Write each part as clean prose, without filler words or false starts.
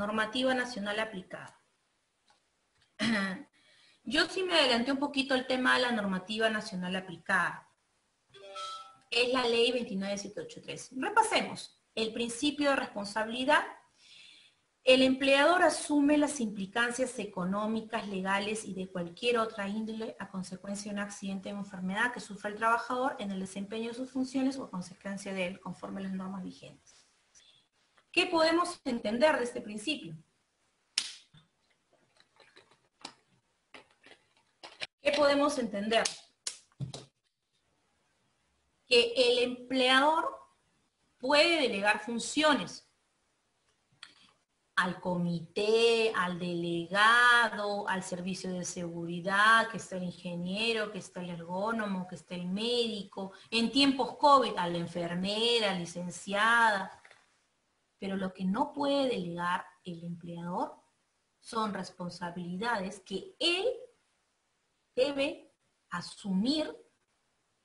Normativa nacional aplicada. Yo sí me adelanté un poquito al tema de la normativa nacional aplicada. Es la ley 29783. Repasemos. El principio de responsabilidad. El empleador asume las implicancias económicas, legales y de cualquier otra índole a consecuencia de un accidente o enfermedad que sufra el trabajador en el desempeño de sus funciones o a consecuencia de él, conforme a las normas vigentes. ¿Qué podemos entender de este principio? ¿Qué podemos entender? Que el empleador puede delegar funciones al comité, al delegado, al servicio de seguridad, que está el ingeniero, que está el ergónomo, que está el médico, en tiempos COVID, a la enfermera, licenciada. Pero lo que no puede delegar el empleador son responsabilidades que él debe asumir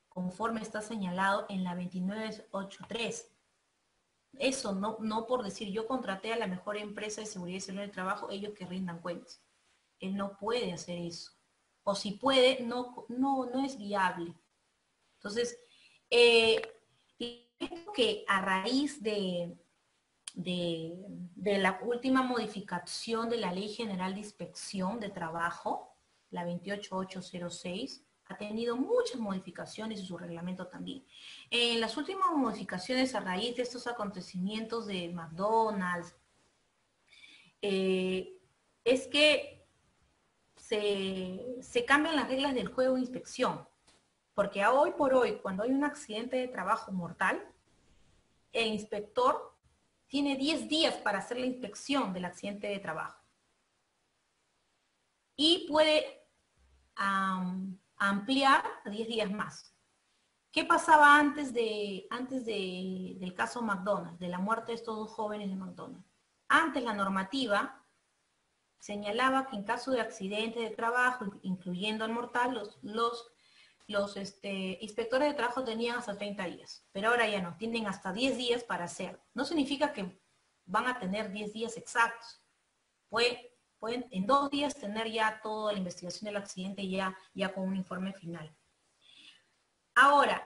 conforme está señalado en la 29883. Eso no por decir yo contraté a la mejor empresa de seguridad y salud del trabajo, ellos que rindan cuentas. Él no puede hacer eso. O si puede, no es viable. Entonces, que a raíz de la última modificación de la Ley General de Inspección de Trabajo, la 28806, ha tenido muchas modificaciones y su reglamento también. En las últimas modificaciones a raíz de estos acontecimientos de McDonald's, es que se cambian las reglas del juego de inspección. Porque hoy por hoy, cuando hay un accidente de trabajo mortal, el inspector tiene 10 días para hacer la inspección del accidente de trabajo. Y puede ampliar a 10 días más. ¿Qué pasaba antes del caso McDonald's, de la muerte de estos dos jóvenes de McDonald's? Antes la normativa señalaba que en caso de accidente de trabajo, incluyendo el mortal, los inspectores de trabajo tenían hasta 30 días, pero ahora ya no, tienen hasta 10 días para hacer. No significa que van a tener 10 días exactos. Pueden en 2 días tener ya toda la investigación del accidente ya con un informe final. Ahora,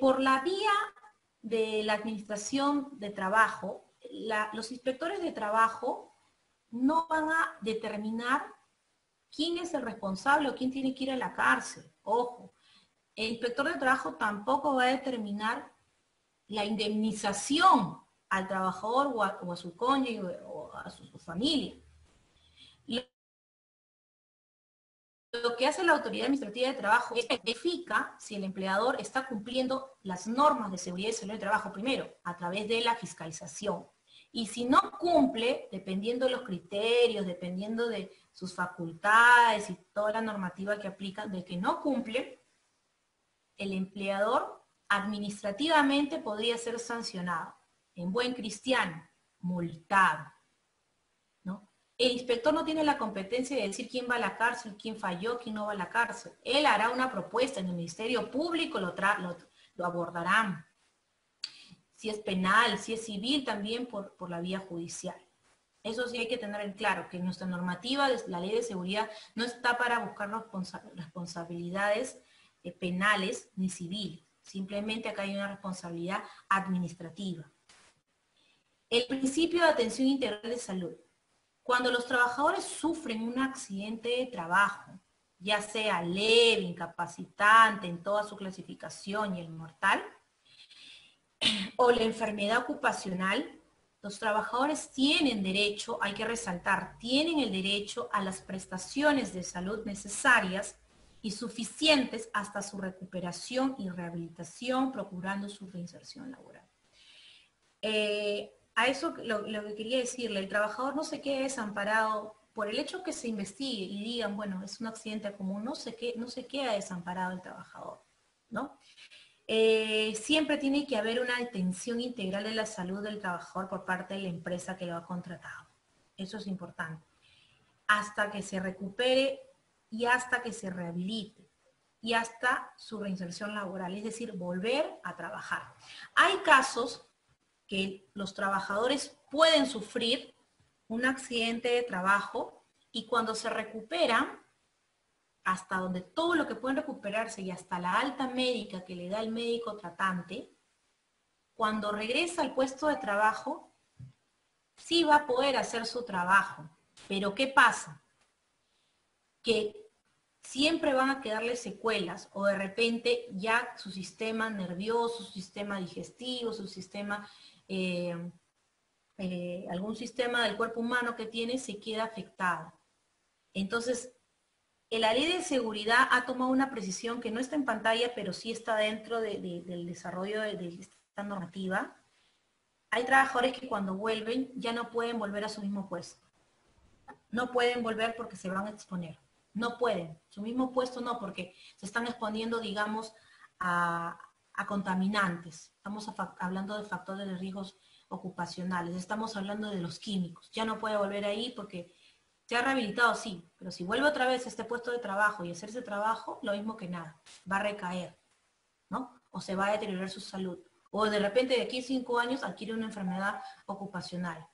por la vía de la administración de trabajo, los inspectores de trabajo no van a determinar quién es el responsable o quién tiene que ir a la cárcel. Ojo, el inspector de trabajo tampoco va a determinar la indemnización al trabajador o a su cónyuge o a su familia. Lo que hace la autoridad administrativa de trabajo es verificar si el empleador está cumpliendo las normas de seguridad y salud del trabajo primero, a través de la fiscalización. Y si no cumple, dependiendo de los criterios, dependiendo de sus facultades y toda la normativa que aplican, de que no cumple, el empleador administrativamente podría ser sancionado. En buen cristiano, multado. El inspector no tiene la competencia de decir quién va a la cárcel, quién falló, quién no va a la cárcel. Él hará una propuesta en el Ministerio Público, lo abordarán. Si es penal, si es civil, también por la vía judicial. Eso sí hay que tener en claro, que nuestra normativa, la ley de seguridad, no está para buscar responsabilidades penales ni civiles. Simplemente acá hay una responsabilidad administrativa. El principio de atención integral de salud. Cuando los trabajadores sufren un accidente de trabajo, ya sea leve, incapacitante en toda su clasificación y el mortal, o la enfermedad ocupacional, los trabajadores tienen derecho, hay que resaltar, tienen el derecho a las prestaciones de salud necesarias y suficientes hasta su recuperación y rehabilitación, procurando su reinserción laboral. A eso lo que quería decirle, el trabajador no se quede desamparado por el hecho que se investigue y digan, bueno, es un accidente común, no se queda desamparado el trabajador, ¿no? Siempre tiene que haber una atención integral de la salud del trabajador por parte de la empresa que lo ha contratado. Eso es importante. Hasta que se recupere y hasta que se rehabilite y hasta su reinserción laboral, es decir, volver a trabajar. Hay casos que los trabajadores pueden sufrir un accidente de trabajo y cuando se recuperan, hasta donde todo lo que pueden recuperarse y hasta la alta médica que le da el médico tratante, cuando regresa al puesto de trabajo, sí va a poder hacer su trabajo. Pero ¿qué pasa? Que siempre van a quedarle secuelas o de repente ya su sistema nervioso, su sistema digestivo, su sistema, algún sistema del cuerpo humano que tiene se queda afectado. Entonces, la ley de seguridad ha tomado una precisión que no está en pantalla, pero sí está dentro del desarrollo de esta normativa. Hay trabajadores que cuando vuelven ya no pueden volver a su mismo puesto. No pueden volver porque se van a exponer. No pueden. Su mismo puesto no, porque se están exponiendo, digamos, a contaminantes. Estamos hablando de factores de riesgos ocupacionales. Estamos hablando de los químicos. Ya no puede volver ahí porque se ha rehabilitado, sí, pero si vuelve otra vez a este puesto de trabajo y hacer ese trabajo, lo mismo que nada, va a recaer, ¿no? O se va a deteriorar su salud. O de repente de aquí a 5 años adquiere una enfermedad ocupacional.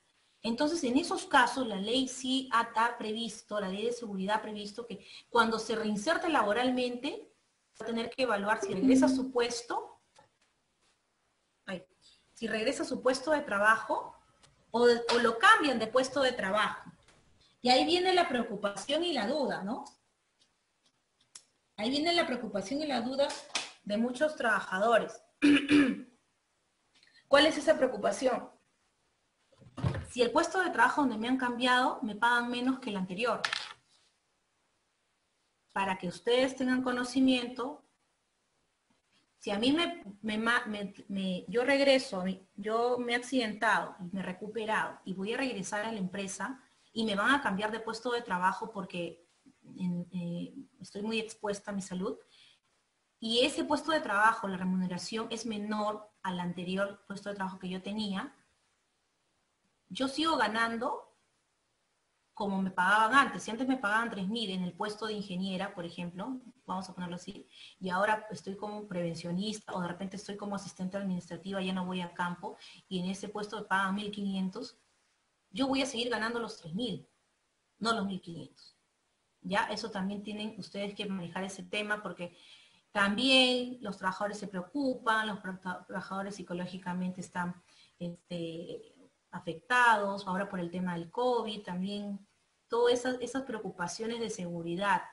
Entonces, en esos casos, la ley sí ha previsto, la ley de seguridad ha previsto que cuando se reinserte laboralmente, va a tener que evaluar si regresa a su puesto, si regresa a su puesto de trabajo o lo cambian de puesto de trabajo. Y ahí viene la preocupación y la duda, ¿no? Ahí viene la preocupación y la duda de muchos trabajadores. ¿Cuál es esa preocupación? Si el puesto de trabajo donde me han cambiado me pagan menos que el anterior. Para que ustedes tengan conocimiento, si a mí yo regreso, yo me he accidentado y me he recuperado y voy a regresar a la empresa y me van a cambiar de puesto de trabajo porque estoy muy expuesta a mi salud, y ese puesto de trabajo, la remuneración es menor al anterior puesto de trabajo que yo tenía, yo sigo ganando como me pagaban antes. Si antes me pagaban 3.000 en el puesto de ingeniera, por ejemplo, vamos a ponerlo así, y ahora estoy como prevencionista o de repente estoy como asistente administrativa, ya no voy a campo, y en ese puesto me pagan 1.500, yo voy a seguir ganando los 3.000, no los 1.500. ¿Ya? Eso también tienen ustedes que manejar ese tema porque también los trabajadores se preocupan, los trabajadores psicológicamente están afectados, ahora por el tema del COVID, también todas esas preocupaciones de seguridad,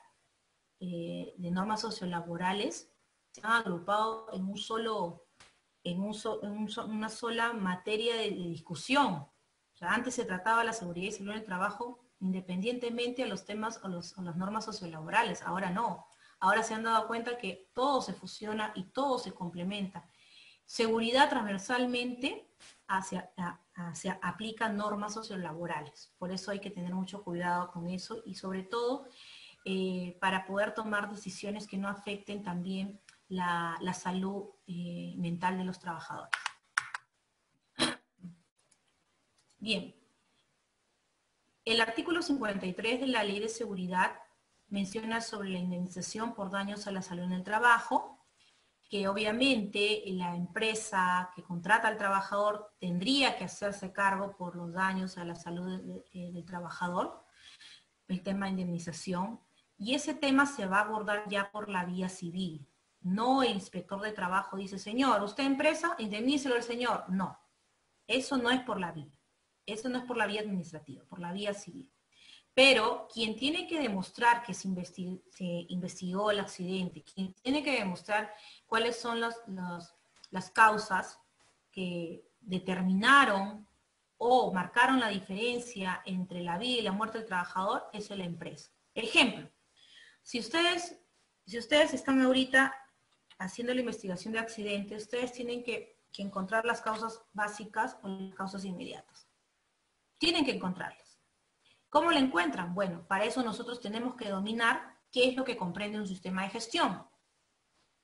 de normas sociolaborales, se han agrupado en una sola materia de discusión. O sea, antes se trataba la seguridad y salud en el trabajo independientemente a los temas o las normas sociolaborales, ahora no. Ahora se han dado cuenta que todo se fusiona y todo se complementa. Seguridad transversalmente aplica normas sociolaborales. Por eso hay que tener mucho cuidado con eso y sobre todo para poder tomar decisiones que no afecten también la salud mental de los trabajadores. Bien. El artículo 53 de la Ley de Seguridad menciona sobre la indemnización por daños a la salud en el trabajo, que obviamente la empresa que contrata al trabajador tendría que hacerse cargo por los daños a la salud del trabajador, el tema de indemnización, y ese tema se va a abordar ya por la vía civil. No el inspector de trabajo dice, señor, usted empresa, indemnícelo al señor. No, eso no es por la vía. Eso no es por la vía administrativa, por la vía civil. Pero quien tiene que demostrar que se investigó el accidente, quien tiene que demostrar cuáles son las causas que determinaron o marcaron la diferencia entre la vida y la muerte del trabajador, es la empresa. Ejemplo, si ustedes están ahorita haciendo la investigación de accidente, ustedes tienen que encontrar las causas básicas o las causas inmediatas. Tienen que encontrarlas. ¿Cómo la encuentran? Bueno, para eso nosotros tenemos que dominar qué es lo que comprende un sistema de gestión.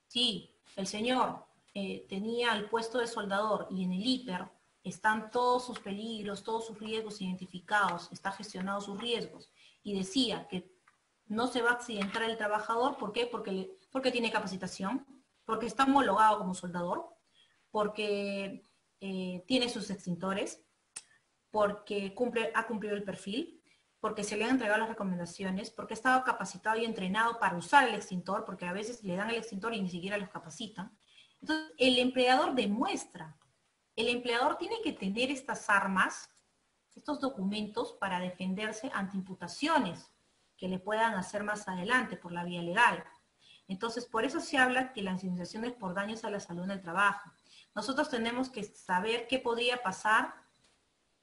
Si el señor tenía el puesto de soldador y en el hiper están todos sus peligros, todos sus riesgos identificados, está gestionado sus riesgos, y decía que no se va a accidentar el trabajador, ¿por qué? Porque tiene capacitación, porque está homologado como soldador, porque tiene sus extintores, porque ha cumplido el perfil, porque se le han entregado las recomendaciones, porque ha estado capacitado y entrenado para usar el extintor, porque a veces le dan el extintor y ni siquiera los capacitan. Entonces, el empleador demuestra. El empleador tiene que tener estas armas, estos documentos para defenderse ante imputaciones que le puedan hacer más adelante por la vía legal. Entonces, por eso se habla que la indemnización es por daños a la salud en el trabajo. Nosotros tenemos que saber qué podría pasar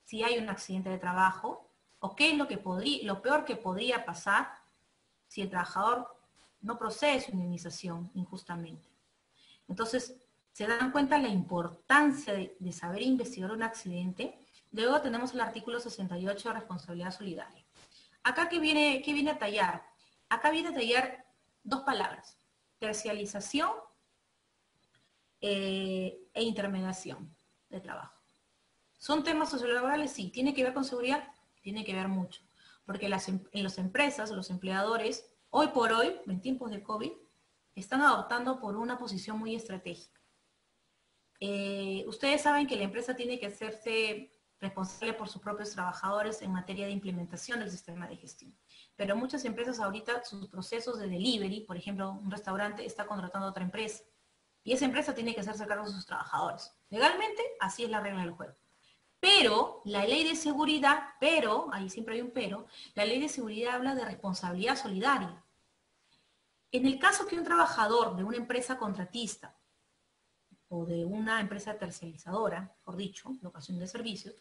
si hay un accidente de trabajo, o qué es lo peor que podría pasar si el trabajador no procede su indemnización injustamente. Entonces, se dan cuenta la importancia de saber investigar un accidente. Luego tenemos el artículo 68 de responsabilidad solidaria. Acá, ¿qué viene a tallar? Acá viene a tallar dos palabras: tercialización e intermediación de trabajo. ¿Son temas sociolaborales? Sí. ¿Tiene que ver con seguridad? Tiene que ver mucho. Porque en las empresas, los empleadores, hoy por hoy, en tiempos de COVID, están adoptando por una posición muy estratégica. Ustedes saben que la empresa tiene que hacerse responsable por sus propios trabajadores en materia de implementación del sistema de gestión. Pero muchas empresas ahorita, sus procesos de delivery, por ejemplo, un restaurante está contratando a otra empresa. Y esa empresa tiene que hacerse cargo de sus trabajadores. Legalmente, así es la regla del juego. Pero la ley de seguridad, ahí siempre hay un pero, la ley de seguridad habla de responsabilidad solidaria. En el caso que un trabajador de una empresa contratista o de una empresa terciarizadora, mejor dicho, locación de servicios,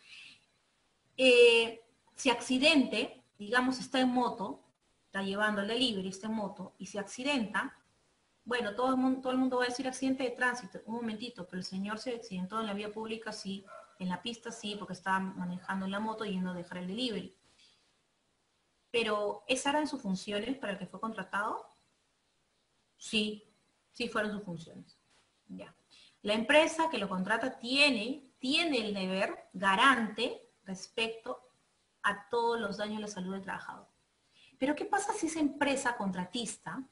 si accidente, digamos, está en moto, está llevando el delivery, está en moto, y se accidenta, bueno, todo el mundo va a decir accidente de tránsito, un momentito, pero el señor se accidentó en la vía pública, sí, en la pista, sí, porque estaba manejando en la moto y yendo a dejar el delivery. Pero, ¿esas eran sus funciones para el que fue contratado? Sí, sí fueron sus funciones. Ya. La empresa que lo contrata tiene el deber garante respecto a todos los daños a la salud del trabajador. Pero ¿qué pasa si esa empresa contratista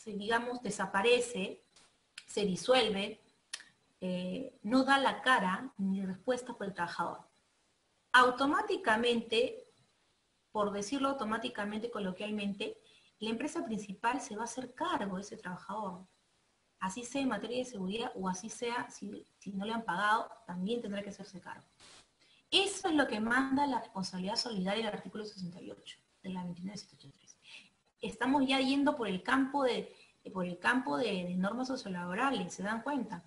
digamos, desaparece, se disuelve, no da la cara ni respuesta por el trabajador? Automáticamente, por decirlo automáticamente, coloquialmente, la empresa principal se va a hacer cargo de ese trabajador. Así sea en materia de seguridad o así sea, si no le han pagado, también tendrá que hacerse cargo. Eso es lo que manda la responsabilidad solidaria del artículo 68 de la 29783. Estamos ya yendo por el campo de normas sociolaborales, ¿se dan cuenta?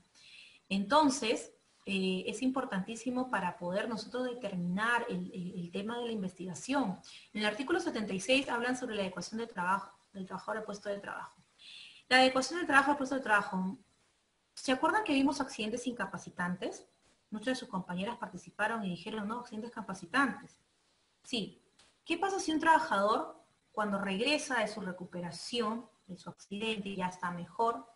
Entonces, es importantísimo para poder nosotros determinar el tema de la investigación. En el artículo 76 hablan sobre la adecuación del trabajador al puesto de trabajo. La adecuación del trabajo al puesto de trabajo. ¿Se acuerdan que vimos accidentes incapacitantes? Muchas de sus compañeras participaron y dijeron, no, accidentes capacitantes. Sí. ¿Qué pasa si un trabajador, cuando regresa de su recuperación, de su accidente, ya está mejor,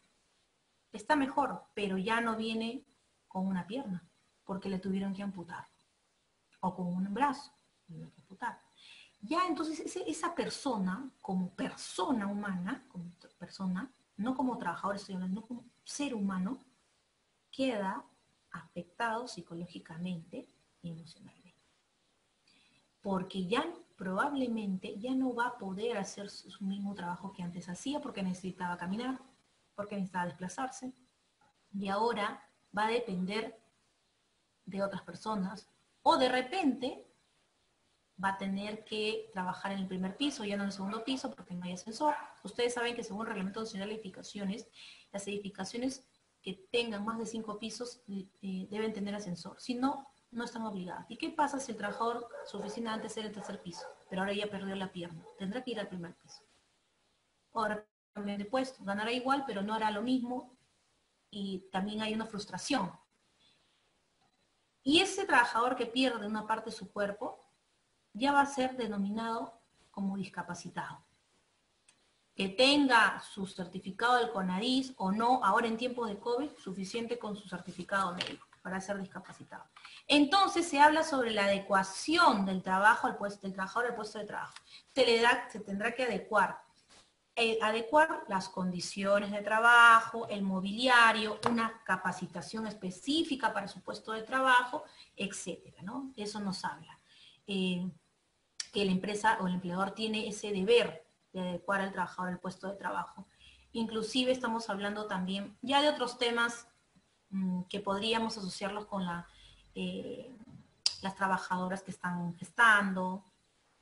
pero ya no viene con una pierna, porque le tuvieron que amputar, o con un brazo, le tuvieron que amputar? Ya entonces esa persona, como persona humana, como persona, no como trabajador, no como ser humano, queda afectado psicológicamente y emocionalmente. Porque ya probablemente ya no va a poder hacer su mismo trabajo que antes hacía, porque necesitaba caminar, porque necesitaba desplazarse, y ahora va a depender de otras personas, o de repente va a tener que trabajar en el primer piso, ya no en el segundo piso, porque no hay ascensor. Ustedes saben que según el Reglamento Nacional de Edificaciones, las edificaciones que tengan más de 5 pisos deben tener ascensor. Si no, no están obligadas. ¿Y qué pasa si el trabajador, su oficina antes era el tercer piso, pero ahora ya perdió la pierna? Tendrá que ir al primer piso. Ahora cambiar de puesto, ganará igual, pero no hará lo mismo, y también hay una frustración. Y ese trabajador que pierde una parte de su cuerpo ya va a ser denominado como discapacitado. Que tenga su certificado del CONADIS o no, ahora en tiempos de COVID, suficiente con su certificado médico para ser discapacitado. Entonces se habla sobre la adecuación del trabajador al puesto de trabajo. Se tendrá que adecuar adecuar las condiciones de trabajo, el mobiliario, una capacitación específica para su puesto de trabajo, etcétera, ¿no? Eso nos habla. Que la empresa o el empleador tiene ese deber de adecuar al trabajador al puesto de trabajo. Inclusive estamos hablando también ya de otros temas que podríamos asociarlos con las trabajadoras que están gestando,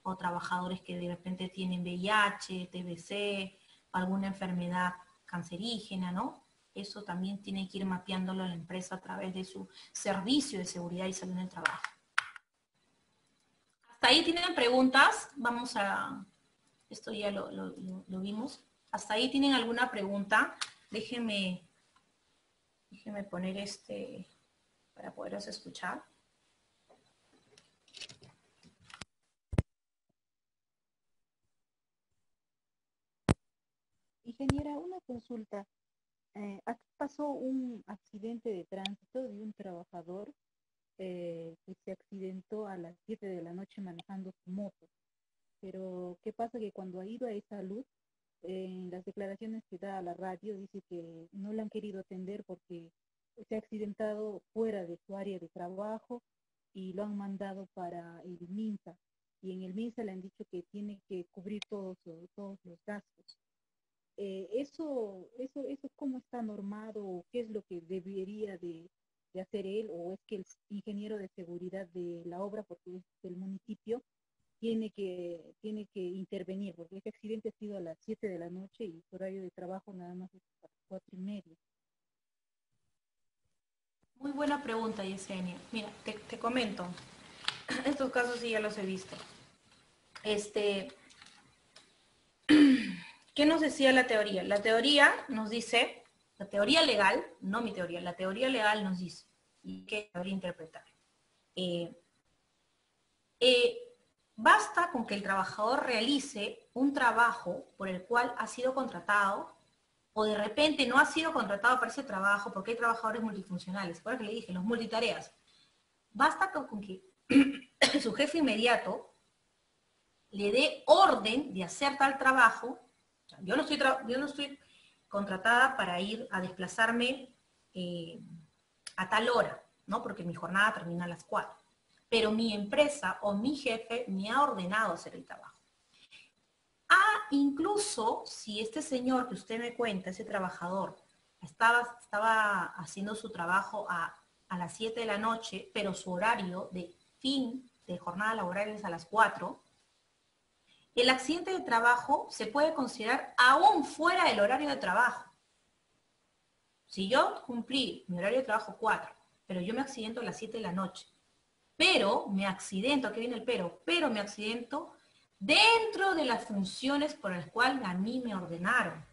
o trabajadores que de repente tienen VIH, TBC, alguna enfermedad cancerígena, ¿no? Eso también tiene que ir mapeándolo a la empresa a través de su servicio de seguridad y salud en el trabajo. ¿Hasta ahí tienen preguntas? Vamos a... Esto ya lo vimos. ¿Hasta ahí tienen alguna pregunta? Déjenme poner para poderlos escuchar. Ingeniera, una consulta. Aquí pasó un accidente de tránsito de un trabajador que se accidentó a las 7 de la noche manejando su moto. Pero, ¿qué pasa? Que cuando ha ido a esa luz, en las declaraciones que da a la radio, dice que no le han querido atender porque se ha accidentado fuera de su área de trabajo y lo han mandado para el MINSA. Y en el MINSA le han dicho que tiene que cubrir todos los gastos. Eso cómo está normado, o qué es lo que debería de hacer él, o es que el ingeniero de seguridad de la obra, porque es del municipio, tiene que intervenir, porque este accidente ha sido a las 7 de la noche y su horario de trabajo nada más es a las 4:30. Muy buena pregunta, Yesenia. Mira, te comento. Estos casos sí ya los he visto. ¿Qué nos decía la teoría? La teoría nos dice, la teoría legal, no mi teoría, la teoría legal nos dice, y que habría interpretar. Eh, eh, Basta con que el trabajador realice un trabajo por el cual ha sido contratado, o de repente no ha sido contratado para ese trabajo, porque hay trabajadores multifuncionales, por que le dije, los multitareas. Basta con que su jefe inmediato le dé orden de hacer tal trabajo. Yo no estoy contratada para ir a desplazarme a tal hora, ¿no? Porque mi jornada termina a las 4. Pero mi empresa o mi jefe me ha ordenado hacer el trabajo. Incluso si este señor que usted me cuenta, ese trabajador, estaba haciendo su trabajo a las 7 de la noche, pero su horario de fin de jornada laboral es a las 4, el accidente de trabajo se puede considerar aún fuera del horario de trabajo. Si yo cumplí mi horario de trabajo 4, pero yo me accidento a las 7 de la noche, pero me accidento, aquí viene el pero me accidento dentro de las funciones por las cuales a mí me ordenaron.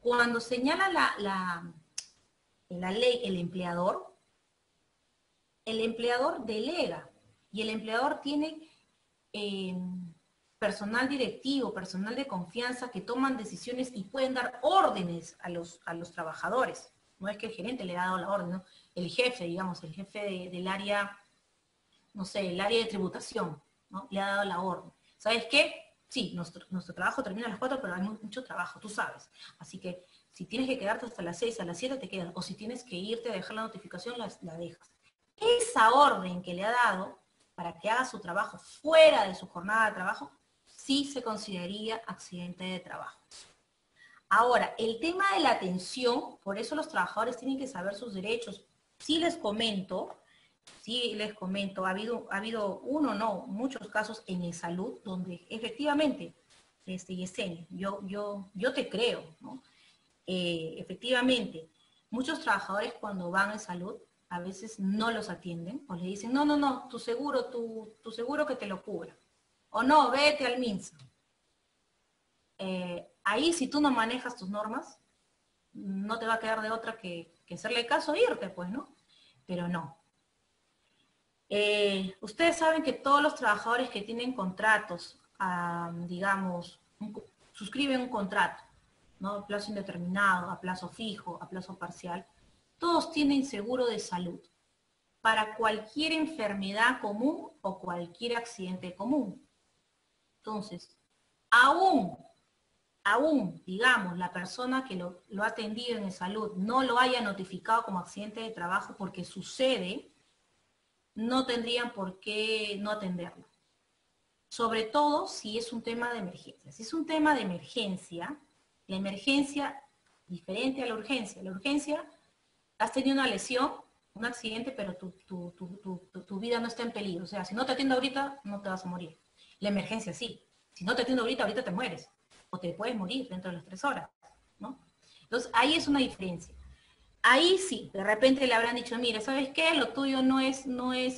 Cuando señala la ley el empleador delega y el empleador tiene personal directivo, personal de confianza que toman decisiones y pueden dar órdenes a los trabajadores. No es que el gerente le ha dado la orden, ¿no? El jefe, digamos, el jefe del área, no sé, el área de tributación, ¿no? Le ha dado la orden. ¿Sabes qué? Sí, nuestro trabajo termina a las 4, pero hay mucho trabajo, tú sabes. Así que si tienes que quedarte hasta las 6, a las 7 te quedas. O si tienes que irte a dejar la notificación, la dejas. Esa orden que le ha dado para que haga su trabajo fuera de su jornada de trabajo, sí se consideraría accidente de trabajo. Ahora, el tema de la atención, por eso los trabajadores tienen que saber sus derechos. Sí les comento, ha habido uno, no, muchos casos en el salud donde efectivamente, Yesenia, yo te creo, ¿no? Efectivamente, muchos trabajadores cuando van en salud a veces no los atienden o le dicen, no, tu seguro que te lo cubra. O no, vete al MINSA. Ahí si tú no manejas tus normas, no te va a quedar de otra que hacerle caso e irte, pues, ¿no? Pero no. Ustedes saben que todos los trabajadores que tienen contratos, digamos, suscriben un contrato, ¿no? A plazo indeterminado, a plazo fijo, a plazo parcial, todos tienen seguro de salud para cualquier enfermedad común o cualquier accidente común. Entonces, aún aún, digamos, la persona que lo ha atendido en salud no lo haya notificado como accidente de trabajo porque sucede, no tendrían por qué no atenderlo. Sobre todo si es un tema de emergencia. Si es un tema de emergencia, la emergencia diferente a la urgencia. La urgencia, has tenido una lesión, un accidente, pero tu vida no está en peligro. O sea, si no te atiendo ahorita, no te vas a morir. La emergencia sí. Si no te atiendo ahorita, ahorita te mueres. O te puedes morir dentro de las 3 horas, ¿no? Entonces, ahí es una diferencia. Ahí sí, de repente le habrán dicho, mira, ¿sabes qué? Lo tuyo no es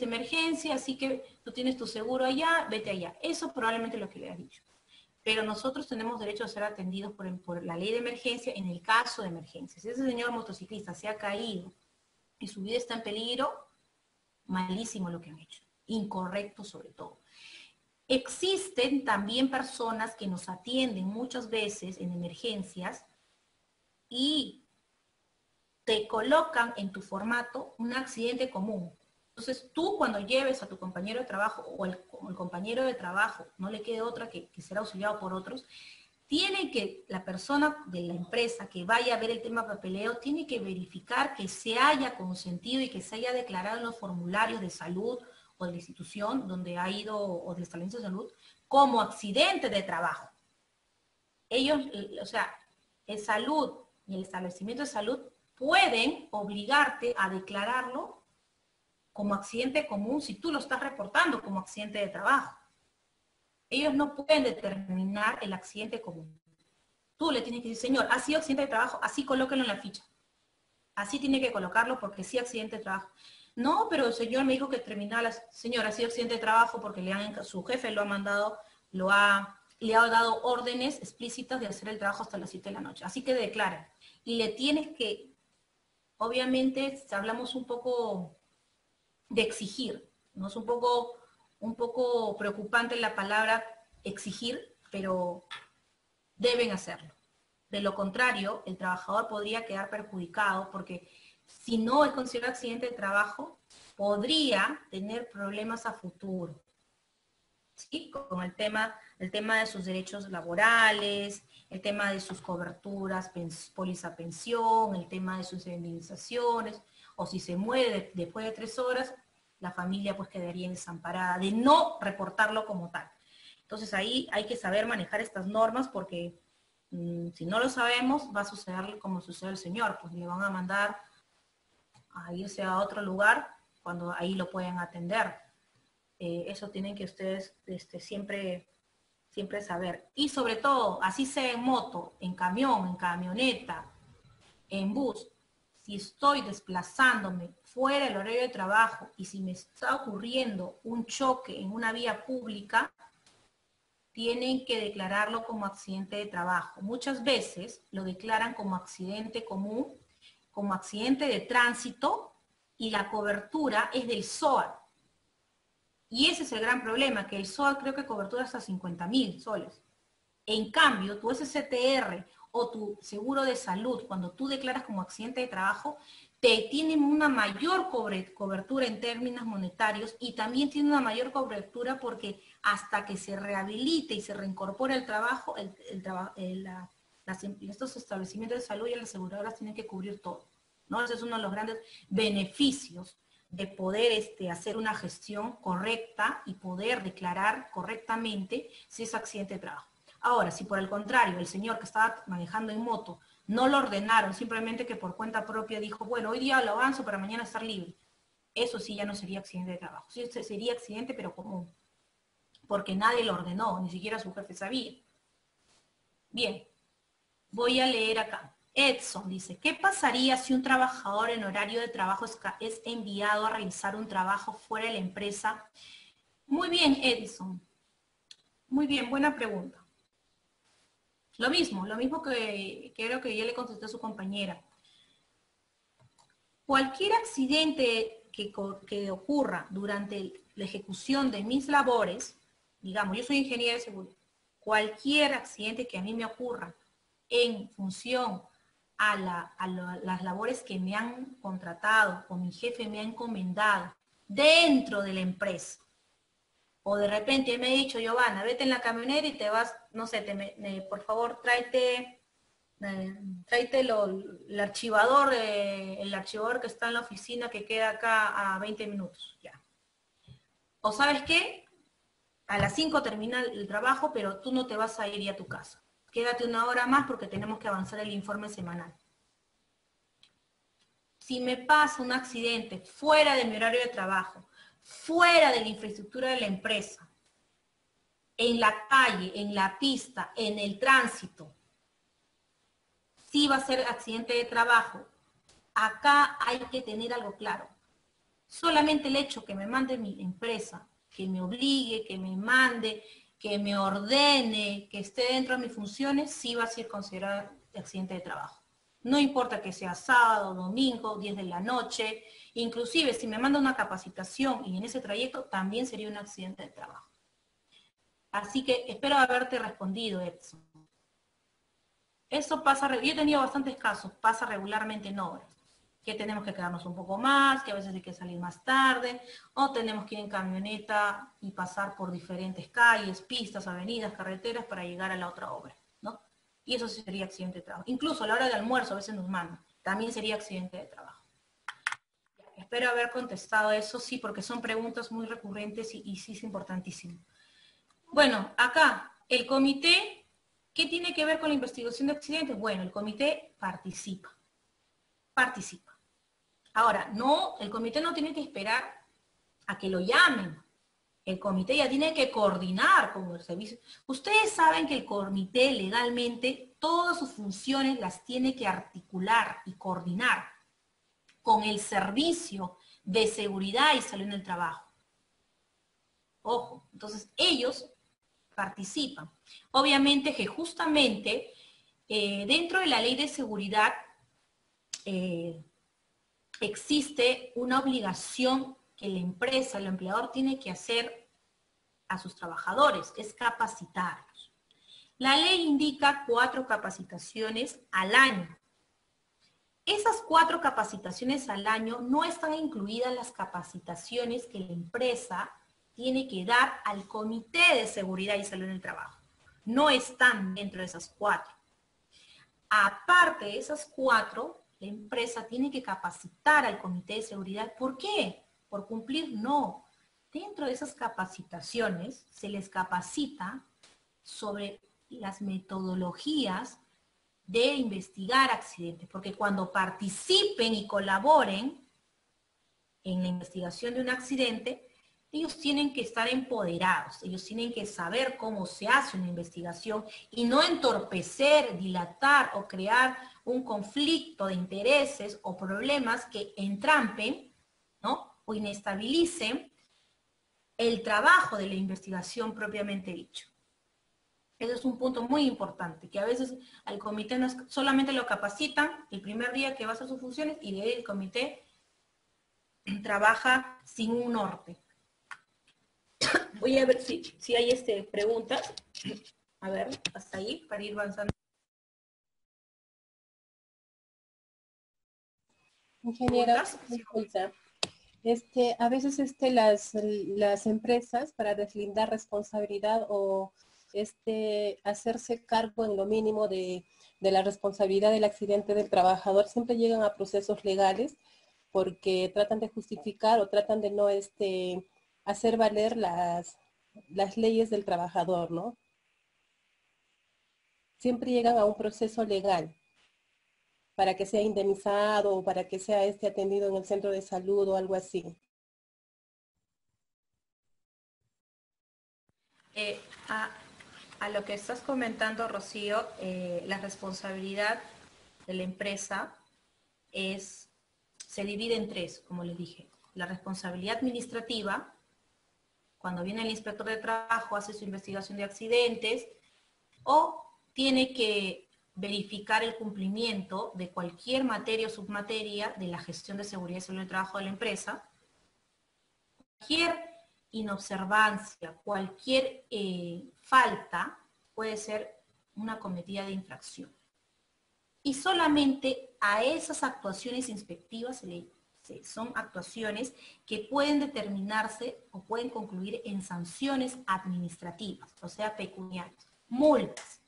emergencia, así que tú tienes tu seguro allá, vete allá. Eso probablemente es lo que le has dicho. Pero nosotros tenemos derecho a ser atendidos por la ley de emergencia en el caso de emergencia. Si ese señor motociclista se ha caído y su vida está en peligro, malísimo lo que han hecho. Incorrecto sobre todo. Existen también personas que nos atienden muchas veces en emergencias y te colocan en tu formato un accidente común. Entonces tú cuando lleves a tu compañero de trabajo o el compañero de trabajo, no le quede otra que ser auxiliado por otros, tiene que, la persona de la empresa que vaya a ver el tema papeleo, tiene que verificar que se haya consentido y que se haya declarado en los formularios de salud o de la institución donde ha ido o del establecimiento de salud como accidente de trabajo. Ellos, o sea, el salud y el establecimiento de salud pueden obligarte a declararlo como accidente común si tú lo estás reportando como accidente de trabajo. Ellos no pueden determinar el accidente común. Tú le tienes que decir, señor, ha sido accidente de trabajo, así colóquelo en la ficha. Así tiene que colocarlo porque sí accidente de trabajo. No, pero el señor me dijo que terminaba, señor, ha sido accidente de trabajo porque su jefe lo ha mandado, le ha dado órdenes explícitas de hacer el trabajo hasta las 7 de la noche. Así que declara. Y le tienes que, obviamente, hablamos un poco de exigir, ¿no? Es un poco preocupante la palabra exigir, pero deben hacerlo. De lo contrario, el trabajador podría quedar perjudicado porque si no es considerado accidente de trabajo, podría tener problemas a futuro, ¿sí? Con el tema de sus derechos laborales, el tema de sus coberturas, póliza pensión, el tema de sus indemnizaciones, o si se muere después de 3 horas, la familia pues quedaría desamparada de no reportarlo como tal. Entonces ahí hay que saber manejar estas normas porque si no lo sabemos va a suceder como sucede el señor, pues le van a mandar a irse a otro lugar cuando ahí lo pueden atender. Eso tienen que ustedes siempre, siempre saber. Y sobre todo, así sea en moto, en camión, en camioneta, en bus, si estoy desplazándome fuera del horario de trabajo y si me está ocurriendo un choque en una vía pública, tienen que declararlo como accidente de trabajo. Muchas veces lo declaran como accidente común, como accidente de tránsito, y la cobertura es del SOAT. Y ese es el gran problema, que el SOAT creo que cobertura hasta 50.000 soles. En cambio, tu SCTR o tu seguro de salud, cuando tú declaras como accidente de trabajo, te tienen una mayor cobertura en términos monetarios y también tiene una mayor cobertura porque hasta que se rehabilite y se reincorpore al trabajo, estos establecimientos de salud y las aseguradoras tienen que cubrir todo, ¿no? Ese es uno de los grandes beneficios de poder hacer una gestión correcta y poder declarar correctamente si es accidente de trabajo. Ahora, si por el contrario el señor que estaba manejando en moto no lo ordenaron, simplemente que por cuenta propia dijo, bueno, hoy día lo avanzo para mañana estar libre, eso sí ya no sería accidente de trabajo. Sí, sería accidente pero común, porque nadie lo ordenó, ni siquiera su jefe sabía. Bien, voy a leer acá. Edson dice, ¿qué pasaría si un trabajador en horario de trabajo es enviado a realizar un trabajo fuera de la empresa? Muy bien, Edison. Muy bien, buena pregunta. Lo mismo que creo que ya le contesté a su compañera. Cualquier accidente que ocurra durante la ejecución de mis labores, digamos, yo soy ingeniero de seguridad, cualquier accidente que a mí me ocurra en función las labores que me han contratado o mi jefe me ha encomendado dentro de la empresa, o de repente me ha dicho, Giovanna, vete en la camioneta y te vas no sé, por favor, tráete el archivador que está en la oficina que queda acá a 20 minutos, ya. O ¿sabes qué? A las 5 termina el trabajo, pero tú no te vas a ir ya a tu casa. Quédate una hora más porque tenemos que avanzar el informe semanal. Si me pasa un accidente fuera de mi horario de trabajo, fuera de la infraestructura de la empresa, en la calle, en la pista, en el tránsito, sí va a ser accidente de trabajo. Acá hay que tener algo claro. Solamente el hecho que me mande mi empresa, que me obligue, que me mande, que me ordene, que esté dentro de mis funciones, sí va a ser considerado accidente de trabajo. No importa que sea sábado, domingo, 10 de la noche, inclusive si me manda una capacitación y en ese trayecto también sería un accidente de trabajo. Así que espero haberte respondido, Edson. Eso pasa, yo he tenido bastantes casos, pasa regularmente en obras, que tenemos que quedarnos un poco más, que a veces hay que salir más tarde, o tenemos que ir en camioneta y pasar por diferentes calles, pistas, avenidas, carreteras para llegar a la otra obra, ¿no? Y eso sería accidente de trabajo. Incluso a la hora del almuerzo a veces nos mandan, también sería accidente de trabajo. Espero haber contestado eso, sí, porque son preguntas muy recurrentes y sí es importantísimo. Bueno, acá, el comité, ¿qué tiene que ver con la investigación de accidentes? Bueno, el comité participa. Ahora, no, el comité no tiene que esperar a que lo llamen. El comité ya tiene que coordinar con el servicio. Ustedes saben que el comité legalmente todas sus funciones las tiene que articular y coordinar con el servicio de seguridad y salud en el trabajo. Ojo, entonces ellos participan. Obviamente que justamente dentro de la ley de seguridad existe una obligación que la empresa, el empleador tiene que hacer a sus trabajadores, es capacitarlos. La ley indica 4 capacitaciones al año. Esas 4 capacitaciones al año no están incluidas las capacitaciones que la empresa tiene que dar al Comité de Seguridad y Salud en el Trabajo. No están dentro de esas 4. Aparte de esas 4, la empresa tiene que capacitar al Comité de Seguridad. ¿Por qué? ¿Por cumplir? No. Dentro de esas capacitaciones se les capacita sobre las metodologías de investigar accidentes, porque cuando participen y colaboren en la investigación de un accidente, ellos tienen que estar empoderados, ellos tienen que saber cómo se hace una investigación y no entorpecer, dilatar o crear un conflicto de intereses o problemas que entrampen, ¿no? O inestabilicen el trabajo de la investigación propiamente dicho. Ese es un punto muy importante, que a veces al comité no es, solamente lo capacitan el primer día que va a hacer sus funciones y de ahí el comité trabaja sin un norte. Voy a ver si hay preguntas. A ver, hasta ahí, para ir avanzando. Ingeniera, consulta. A veces las empresas, para deslindar responsabilidad o hacerse cargo en lo mínimo de la responsabilidad del accidente del trabajador, siempre llegan a procesos legales porque tratan de justificar o tratan de no hacer valer las leyes del trabajador, ¿no? Siempre llegan a un proceso legal para que sea indemnizado o para que sea atendido en el centro de salud o algo así. A lo que estás comentando, Rocío, la responsabilidad de la empresa se divide en 3, como les dije. La responsabilidad administrativa, cuando viene el inspector de trabajo, hace su investigación de accidentes, o tiene que verificar el cumplimiento de cualquier materia o submateria de la gestión de seguridad y salud del trabajo de la empresa. Cualquier inobservancia, cualquier falta puede ser una cometida de infracción. Y solamente a esas actuaciones inspectivas son actuaciones que pueden determinarse o pueden concluir en sanciones administrativas, o sea, pecuniarias. multas.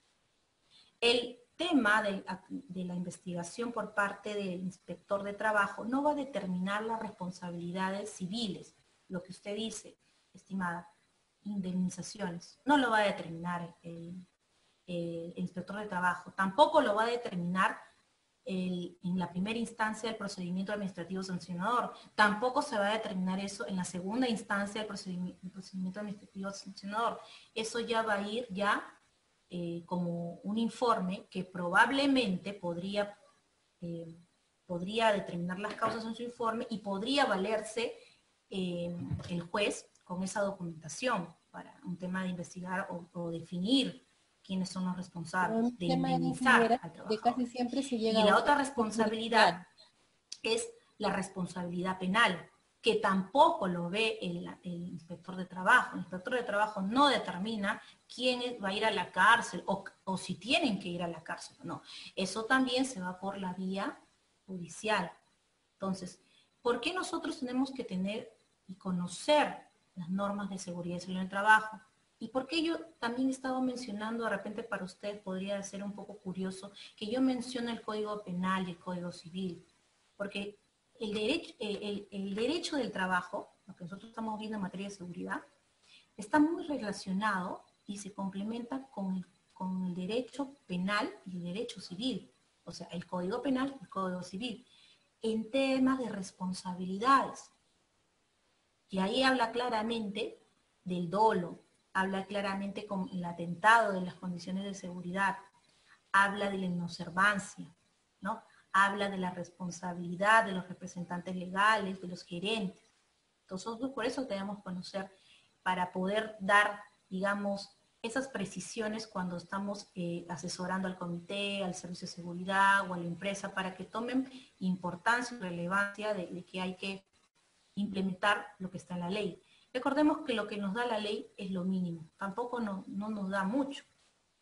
El tema de la investigación por parte del inspector de trabajo no va a determinar las responsabilidades civiles, lo que usted dice, estimada, indemnizaciones, no lo va a determinar el inspector de trabajo, tampoco lo va a determinar en la primera instancia del procedimiento administrativo sancionador, tampoco se va a determinar eso en la segunda instancia del procedimiento administrativo sancionador, eso ya va a ir ya como un informe que probablemente podría determinar las causas en su informe y podría valerse el juez con esa documentación para un tema de investigar o definir quiénes son los responsables, de indemnizar al trabajador. Que casi siempre se llega y la otra responsabilidad es la responsabilidad penal, que tampoco lo ve el inspector de trabajo. El inspector de trabajo no determina quién va a ir a la cárcel o si tienen que ir a la cárcel o no. Eso también se va por la vía judicial. Entonces, ¿por qué nosotros tenemos que tener y conocer las normas de seguridad y salud en el trabajo? ¿Y por qué yo también he estado mencionando, de repente para usted podría ser un poco curioso, que yo mencione el Código Penal y el Código Civil? Porque el derecho del trabajo, lo que nosotros estamos viendo en materia de seguridad, está muy relacionado y se complementa con el derecho penal y el derecho civil. O sea, el Código Penal y el Código Civil. En temas de responsabilidades. Y ahí habla claramente del dolo, habla claramente con el atentado de las condiciones de seguridad, habla de la inobservancia, ¿no? Habla de la responsabilidad de los representantes legales, de los gerentes. Entonces, por eso debemos conocer, para poder dar, digamos, esas precisiones cuando estamos asesorando al comité, al servicio de seguridad o a la empresa, para que tomen importancia y relevancia de que hay que implementar lo que está en la ley. Recordemos que lo que nos da la ley es lo mínimo, tampoco no nos da mucho.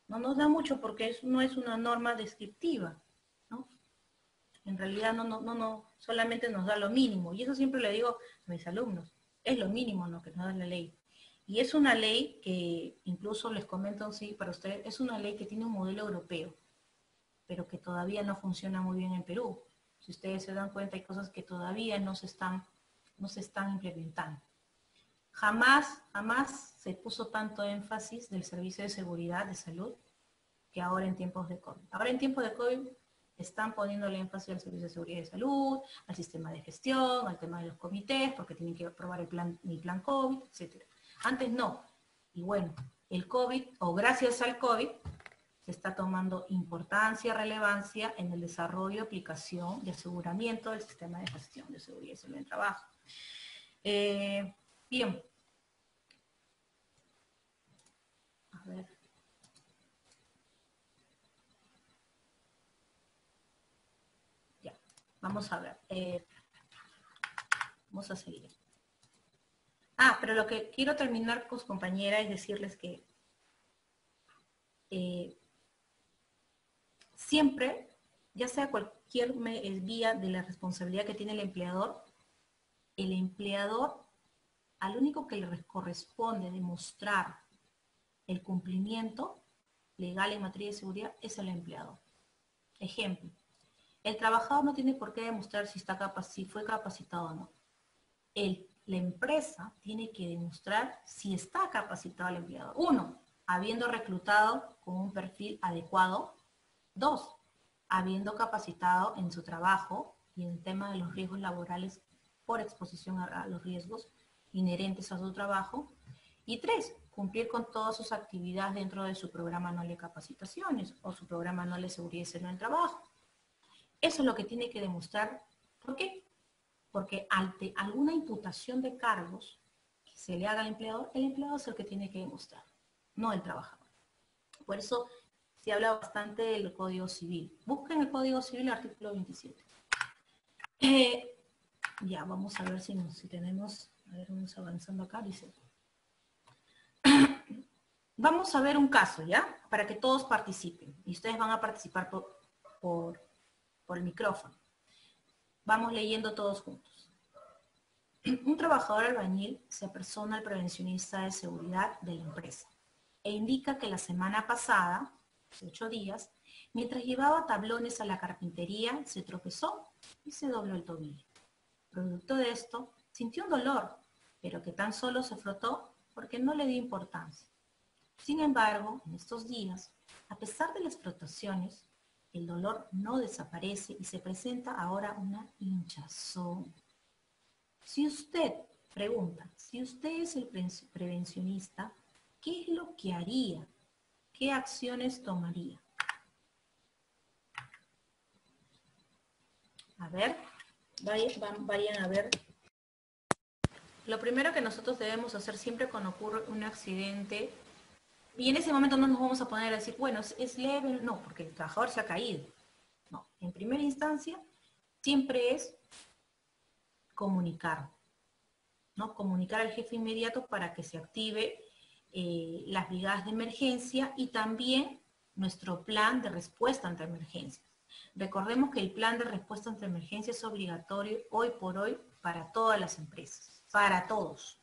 No nos da mucho porque no es una norma descriptiva, ¿no? En realidad solamente nos da lo mínimo. Y eso siempre le digo a mis alumnos, es lo mínimo lo que nos da la ley. Y es una ley que, incluso les comento, sí, para ustedes, es una ley que tiene un modelo europeo, pero que todavía no funciona muy bien en Perú. Si ustedes se dan cuenta, hay cosas que todavía no se están implementando. Jamás se puso tanto énfasis del Servicio de Seguridad de Salud que ahora en tiempos de COVID. Ahora en tiempos de COVID están poniéndole énfasis al Servicio de Seguridad de Salud, al sistema de gestión, al tema de los comités, porque tienen que aprobar el plan COVID, etc. Antes no. Y bueno, el COVID, o gracias al COVID, se está tomando importancia, relevancia en el desarrollo y aplicación y aseguramiento del sistema de gestión de seguridad y salud en el trabajo. Bien. A ver. Ya, vamos a ver. Vamos a seguir. Pero lo que quiero terminar con su compañera es decirles que siempre, ya sea cualquier vía de la responsabilidad que tiene el empleador al único que le corresponde demostrar el cumplimiento legal en materia de seguridad es el empleador. Ejemplo, el trabajador no tiene por qué demostrar si fue capacitado o no. La empresa tiene que demostrar si está capacitado el empleador. 1, habiendo reclutado con un perfil adecuado. 2, habiendo capacitado en su trabajo y en el tema de los riesgos laborales por exposición a los riesgos inherentes a su trabajo. Y 3, cumplir con todas sus actividades dentro de su programa anual de capacitaciones o su programa anual de seguridad y salud en el trabajo. Eso es lo que tiene que demostrar. ¿Por qué? Porque ante alguna imputación de cargos que se le haga al empleador, el empleador es el que tiene que demostrar, no el trabajador. Por eso se habla bastante del Código Civil. Busquen el Código Civil, artículo 27. Ya, vamos a ver si tenemos, a ver, vamos avanzando acá, dice. Vamos a ver un caso, ¿ya? Para que todos participen. Y ustedes van a participar por el micrófono. Vamos leyendo todos juntos. Un trabajador albañil se apersona al prevencionista de seguridad de la empresa. e indica que la semana pasada, hace 8 días, mientras llevaba tablones a la carpintería, se tropezó y se dobló el tobillo. Producto de esto, sintió un dolor, pero que tan solo se frotó porque no le dio importancia. Sin embargo, en estos días, a pesar de las frotaciones, el dolor no desaparece y se presenta ahora una hinchazón. Si usted pregunta, si usted es el prevencionista, ¿qué es lo que haría? ¿Qué acciones tomaría? A ver, vayan a ver. Lo primero que nosotros debemos hacer siempre cuando ocurre un accidente, y en ese momento no nos vamos a poner a decir, bueno, es leve, no, porque el trabajador se ha caído. No, en primera instancia, siempre es comunicar, ¿no? Comunicar al jefe inmediato para que se active las brigadas de emergencia y también nuestro plan de respuesta ante emergencias. Recordemos que el plan de respuesta ante emergencias es obligatorio hoy por hoy para todas las empresas, para todos.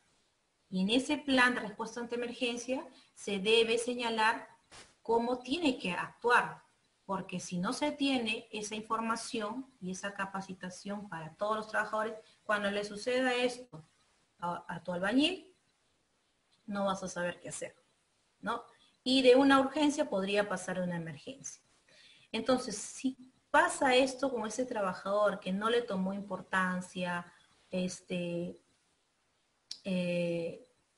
Y en ese plan de respuesta ante emergencia se debe señalar cómo tiene que actuar, porque si no se tiene esa información y esa capacitación para todos los trabajadores, cuando le suceda esto a tu albañil, no vas a saber qué hacer, ¿no? Y de una urgencia podría pasar a una emergencia. Entonces, si pasa esto con ese trabajador que no le tomó importancia, el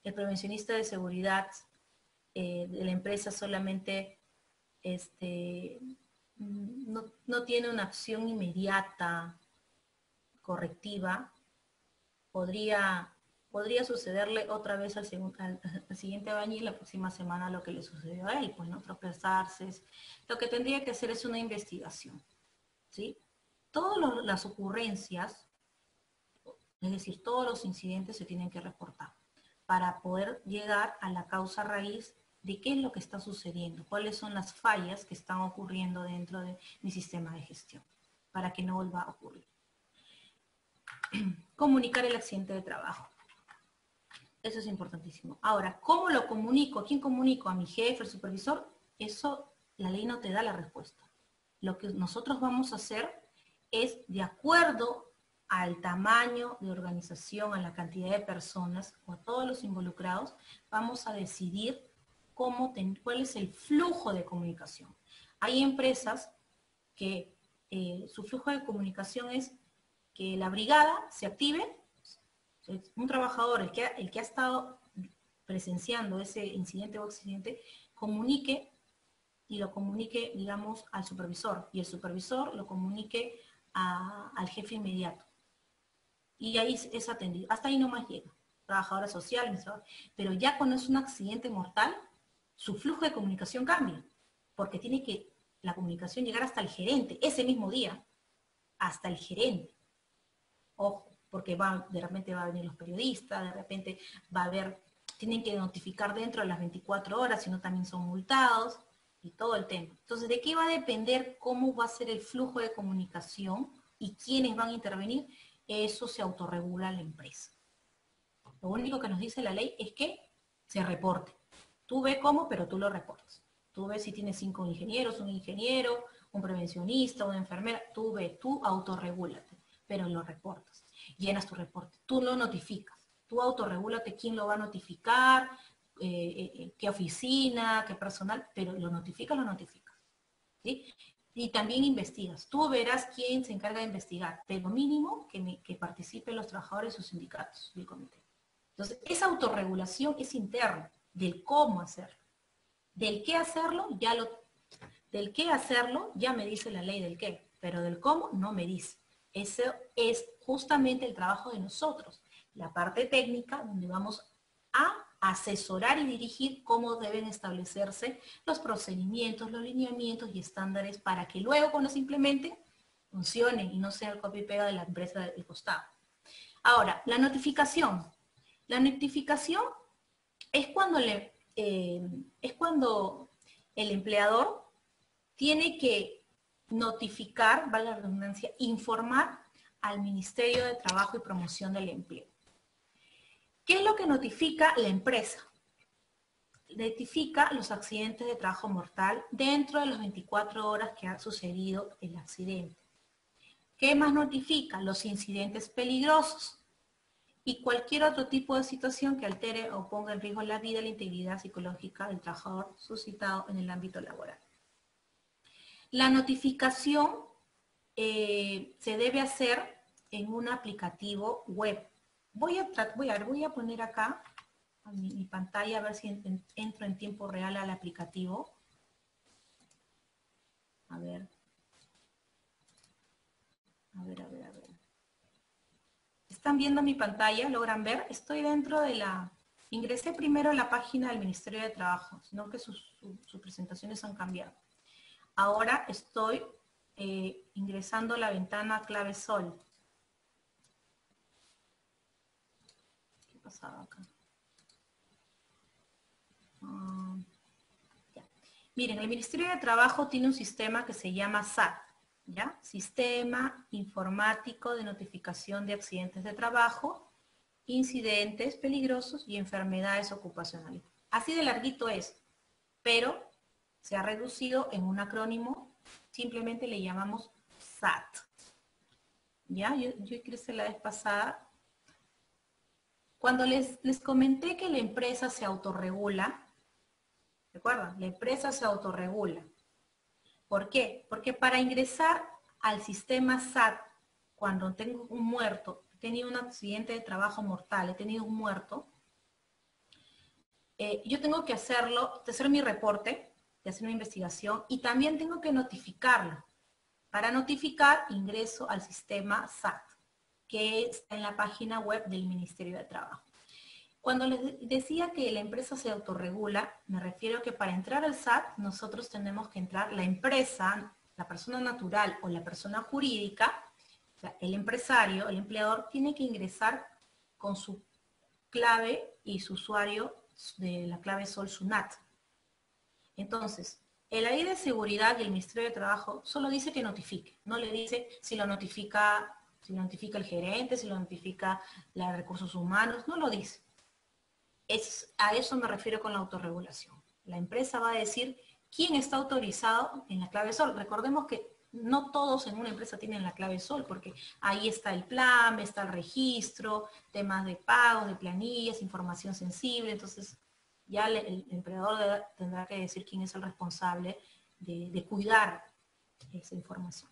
prevencionista de seguridad de la empresa solamente no tiene una acción inmediata, correctiva, podría sucederle otra vez al siguiente albañil la próxima semana lo que le sucedió a él, pues no tropezarse. Lo que tendría que hacer es una investigación, ¿sí? Todas las ocurrencias, es decir, todos los incidentes se tienen que reportar para poder llegar a la causa raíz de qué es lo que está sucediendo, cuáles son las fallas que están ocurriendo dentro de mi sistema de gestión, para que no vuelva a ocurrir. Comunicar el accidente de trabajo. Eso es importantísimo. Ahora, ¿cómo lo comunico? ¿A quién comunico? ¿A mi jefe, al supervisor? Eso la ley no te da la respuesta. Lo que nosotros vamos a hacer es, de acuerdo al tamaño de organización, a la cantidad de personas o a todos los involucrados, vamos a decidir cuál es el flujo de comunicación. Hay empresas que su flujo de comunicación es que la brigada se active, un trabajador, el que ha estado presenciando ese incidente o accidente, comunique y lo comunique, digamos, al supervisor, y el supervisor lo comunique al jefe inmediato. Y ahí es atendido. Hasta ahí nomás llega. Trabajadora social, pero ya cuando es un accidente mortal, su flujo de comunicación cambia, porque tiene que la comunicación llegar hasta el gerente, ese mismo día, hasta el gerente. Ojo, porque de repente va a venir los periodistas, de repente va a haber, tienen que notificar dentro de las 24 horas, si no también son multados, y todo el tema. Entonces, ¿de qué va a depender cómo va a ser el flujo de comunicación y quiénes van a intervenir? Eso se autorregula la empresa. Lo único que nos dice la ley es que se reporte. Tú ves cómo, pero tú lo reportas. Tú ves si tienes 5 ingenieros, un ingeniero, un prevencionista, una enfermera, tú ves, tú autorregúlate, pero lo reportas. Llenas tu reporte, tú lo notificas. Tú autorregúlate quién lo va a notificar, qué oficina, qué personal, pero lo notificas, ¿sí? Y también investigas. Tú verás quién se encarga de investigar, pero mínimo que participen los trabajadores, sus sindicatos y el comité. Entonces, esa autorregulación es interna, del cómo hacerlo. Del qué hacerlo, ya me dice la ley del qué, pero del cómo no me dice. Eso es justamente el trabajo de nosotros, la parte técnica, donde vamos a asesorar y dirigir cómo deben establecerse los procedimientos, los lineamientos y estándares para que luego cuando se implementen funcionen y no sea el copia y pega de la empresa del costado. Ahora, la notificación. La notificación es cuando el empleador tiene que notificar, valga la redundancia, informar al Ministerio de Trabajo y Promoción del Empleo. ¿Qué es lo que notifica la empresa? identifica los accidentes de trabajo mortal dentro de las 24 horas que ha sucedido el accidente. ¿Qué más notifica? Los incidentes peligrosos y cualquier otro tipo de situación que altere o ponga en riesgo la vida y la integridad psicológica del trabajador suscitado en el ámbito laboral. La notificación se debe hacer en un aplicativo web. Voy a poner acá mi pantalla a ver si entro en tiempo real al aplicativo. A ver. ¿Están viendo mi pantalla? ¿Logran ver? Estoy dentro de la... Ingresé primero a la página del Ministerio de Trabajo, sino que sus presentaciones han cambiado. Ahora estoy ingresando a la ventana clave Sol. ¿Qué pasaba acá? Ya. Miren, el Ministerio de Trabajo tiene un sistema que se llama SAT, ¿ya? Sistema Informático de Notificación de Accidentes de Trabajo, Incidentes Peligrosos y Enfermedades Ocupacionales. Así de larguito es, pero se ha reducido en un acrónimo, simplemente le llamamos SAT. ¿Ya? Yo ingresé la vez pasada. Cuando les comenté que la empresa se autorregula, ¿recuerdan? La empresa se autorregula. ¿Por qué? Porque para ingresar al sistema SAT, cuando tengo un muerto, he tenido un accidente de trabajo mortal, he tenido un muerto, yo tengo que hacerlo, hacer mi reporte, de hacer una investigación, y también tengo que notificarlo. Para notificar, ingreso al sistema SAT, que está en la página web del Ministerio de Trabajo. Cuando les decía que la empresa se autorregula, me refiero a que para entrar al SAT, nosotros tenemos que entrar, la empresa, la persona natural o la persona jurídica, o sea, el empresario, el empleador, tiene que ingresar con su clave y su usuario de la clave Sol SUNAT. Entonces, el ID de seguridad y el Ministerio de Trabajo solo dice que notifique, no le dice si lo notifica el gerente, si lo notifica los recursos humanos, no lo dice. A eso me refiero con la autorregulación. La empresa va a decir quién está autorizado en la clave Sol. Recordemos que no todos en una empresa tienen la clave Sol, porque ahí está el plan, está el registro, temas de pagos, de planillas, información sensible, entonces ya el empleador tendrá que decir quién es el responsable de cuidar esa información.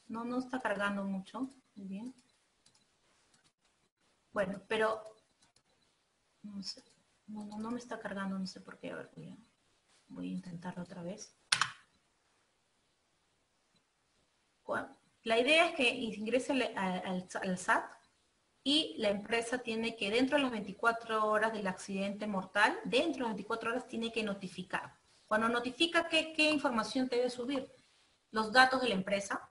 No está cargando mucho, muy bien. Bueno, pero no sé, no me está cargando, no sé por qué. A ver, voy a intentarlo otra vez. La idea es que ingrese al SAT y la empresa tiene que, dentro de las 24 horas del accidente mortal, dentro de las 24 horas tiene que notificar. Cuando notifica, ¿qué información debe subir? Los datos de la empresa,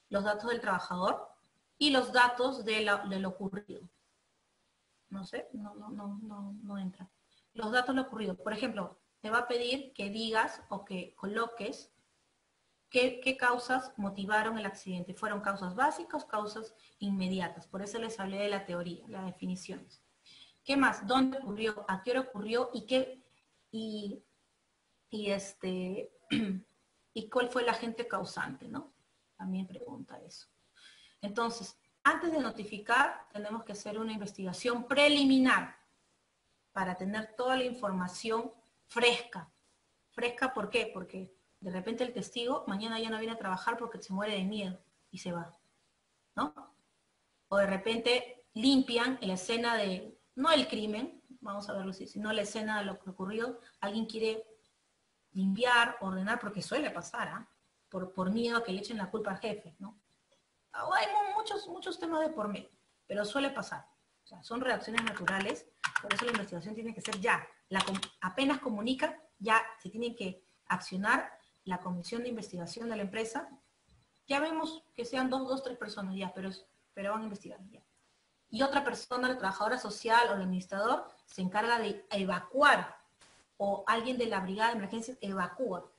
los datos del trabajador y los datos de lo ocurrido. No sé, no entra. Los datos de lo ocurrido. Por ejemplo, te va a pedir que digas o que coloques qué causas motivaron el accidente. ¿Fueron causas básicas o causas inmediatas? Por eso les hablé de la teoría, las definiciones. ¿Qué más? ¿Dónde ocurrió? ¿A qué hora ocurrió? ¿Y cuál fue el agente causante, ¿no? También pregunta eso. Entonces, antes de notificar, tenemos que hacer una investigación preliminar para tener toda la información fresca. ¿Fresca por qué? Porque de repente el testigo mañana ya no viene a trabajar porque se muere de miedo y se va, ¿no? O de repente limpian la escena de, no el crimen, vamos a verlo así, sino la escena de lo que ocurrió, alguien quiere limpiar, ordenar, porque suele pasar, ¿ah? Por miedo a que le echen la culpa al jefe, ¿no? Hay muchos temas de por medio, pero suele pasar. O sea, son reacciones naturales, por eso la investigación tiene que ser ya. Apenas comunica, ya se tiene que accionar la comisión de investigación de la empresa. Ya vemos que sean dos, tres personas ya, pero van a investigar ya. Y otra persona, la trabajadora social o el administrador, se encarga de evacuar, o alguien de la brigada de emergencias evacúa.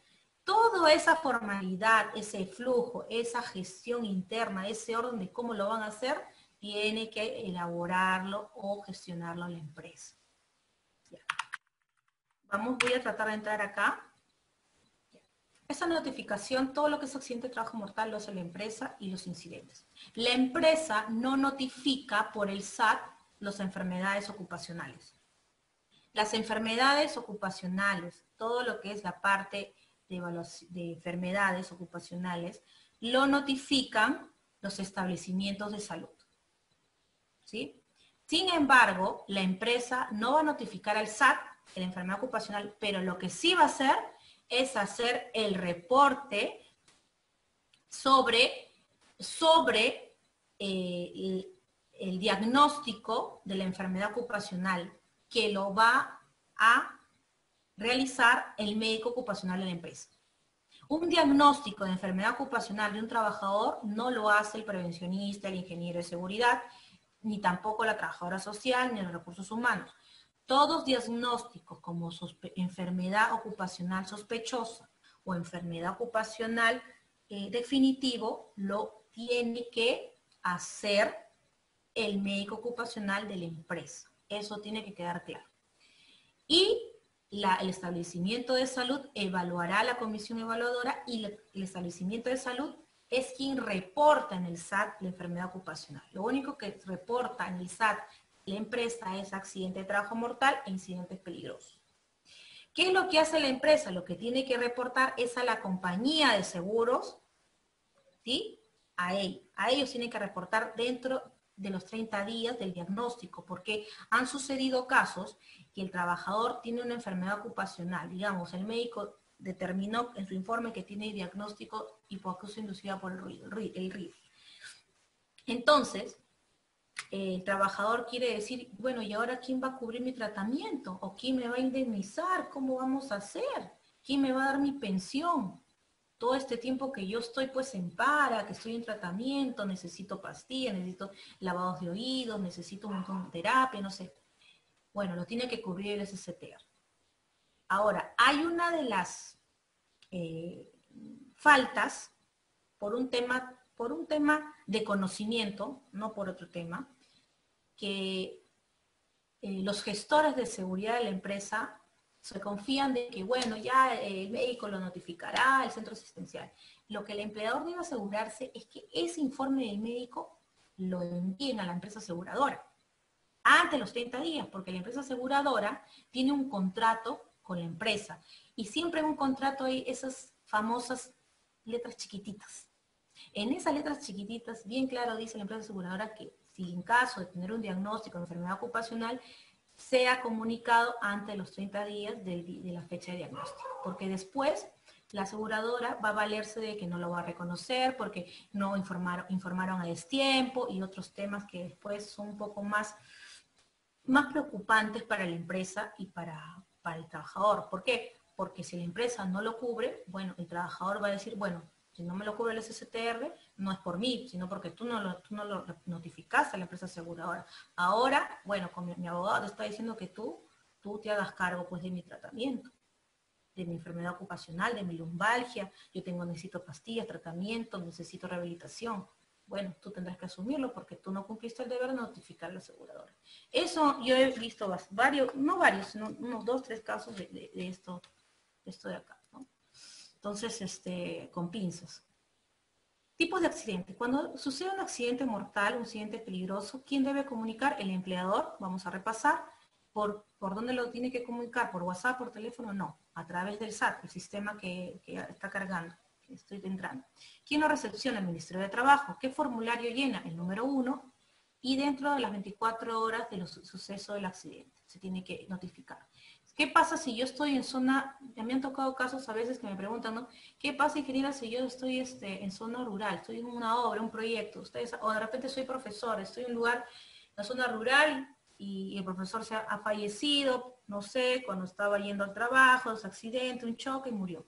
Toda esa formalidad, ese flujo, esa gestión interna, ese orden de cómo lo van a hacer, tiene que elaborarlo o gestionarlo la empresa. Ya. voy a tratar de entrar acá. Esa notificación, todo lo que es accidente de trabajo mortal lo hace la empresa y los incidentes. La empresa no notifica por el SAT las enfermedades ocupacionales. Las enfermedades ocupacionales, todo lo que es la parte de enfermedades ocupacionales, lo notifican los establecimientos de salud. ¿Sí? Sin embargo, la empresa no va a notificar al SAT de la enfermedad ocupacional, pero lo que sí va a hacer es hacer el reporte sobre el diagnóstico de la enfermedad ocupacional que lo va a realizar el médico ocupacional de la empresa. Un diagnóstico de enfermedad ocupacional de un trabajador no lo hace el prevencionista, el ingeniero de seguridad, ni tampoco la trabajadora social, ni los recursos humanos. Todos diagnósticos como enfermedad ocupacional sospechosa o enfermedad ocupacional definitivo lo tiene que hacer el médico ocupacional de la empresa. Eso tiene que quedar claro. Y el establecimiento de salud evaluará a la comisión evaluadora y el establecimiento de salud es quien reporta en el SAT la enfermedad ocupacional. Lo único que reporta en el SAT la empresa es accidente de trabajo mortal e incidentes peligrosos. ¿Qué es lo que hace la empresa? Lo que tiene que reportar es a la compañía de seguros, ¿sí? A ellos tienen que reportar dentro de los 30 días del diagnóstico, porque han sucedido casos que el trabajador tiene una enfermedad ocupacional, digamos, el médico determinó en su informe que tiene diagnóstico hipoacusia inducida por el RIF. Entonces, el trabajador quiere decir, bueno, ¿y ahora quién va a cubrir mi tratamiento? ¿O quién me va a indemnizar? ¿Cómo vamos a hacer? ¿Quién me va a dar mi pensión? Todo este tiempo que yo estoy pues en para, que estoy en tratamiento, necesito pastillas, necesito lavados de oídos, necesito un montón de terapia, no sé. Bueno, lo tiene que cubrir el SSTR. Ahora, hay una de las faltas por un tema de conocimiento, no por otro tema, que los gestores de seguridad de la empresa se confían de que, bueno, ya el médico lo notificará, el centro asistencial. Lo que el empleador debe asegurarse es que ese informe del médico lo envíen a la empresa aseguradora antes de los 30 días, porque la empresa aseguradora tiene un contrato con la empresa. Y siempre en un contrato hay esas famosas letras chiquititas. En esas letras chiquititas, bien claro dice la empresa aseguradora que si en caso de tener un diagnóstico de enfermedad ocupacional, sea comunicado antes de los 30 días de la fecha de diagnóstico. Porque después la aseguradora va a valerse de que no lo va a reconocer, porque no informaron a destiempo y otros temas que después son un poco más preocupantes para la empresa y para el trabajador. ¿Por qué? Porque si la empresa no lo cubre, bueno, el trabajador va a decir, bueno, si no me lo cubre el SSTR, no es por mí, sino porque tú no lo notificaste a la empresa aseguradora. Ahora, bueno, con mi abogado te está diciendo que tú te hagas cargo pues de mi tratamiento, de mi enfermedad ocupacional, de mi lumbalgia, necesito pastillas, tratamiento, necesito rehabilitación. Bueno, tú tendrás que asumirlo porque tú no cumpliste el deber de notificar a la aseguradora. Eso yo he visto sino unos 2, 3 casos de esto de acá, ¿no? Entonces, con pinzas. Tipos de accidente. Cuando sucede un accidente mortal, un accidente peligroso, ¿quién debe comunicar? El empleador. Vamos a repasar. ¿Por dónde lo tiene que comunicar? ¿Por WhatsApp, por teléfono? No. A través del SAT, el sistema que está cargando, que estoy entrando. ¿Quién lo recepciona? El Ministerio de Trabajo. ¿Qué formulario llena? El número 1. Y dentro de las 24 horas del suceso del accidente. Se tiene que notificar. ¿Qué pasa si yo estoy en zona, me han tocado casos a veces que me preguntan, ¿no? ¿Qué pasa, ingeniera, si yo estoy en zona rural, estoy en una obra, un proyecto, o de repente soy profesor, estoy en un lugar, en la zona rural, y el profesor ha fallecido, no sé, cuando estaba yendo al trabajo, un accidente, un choque, y murió.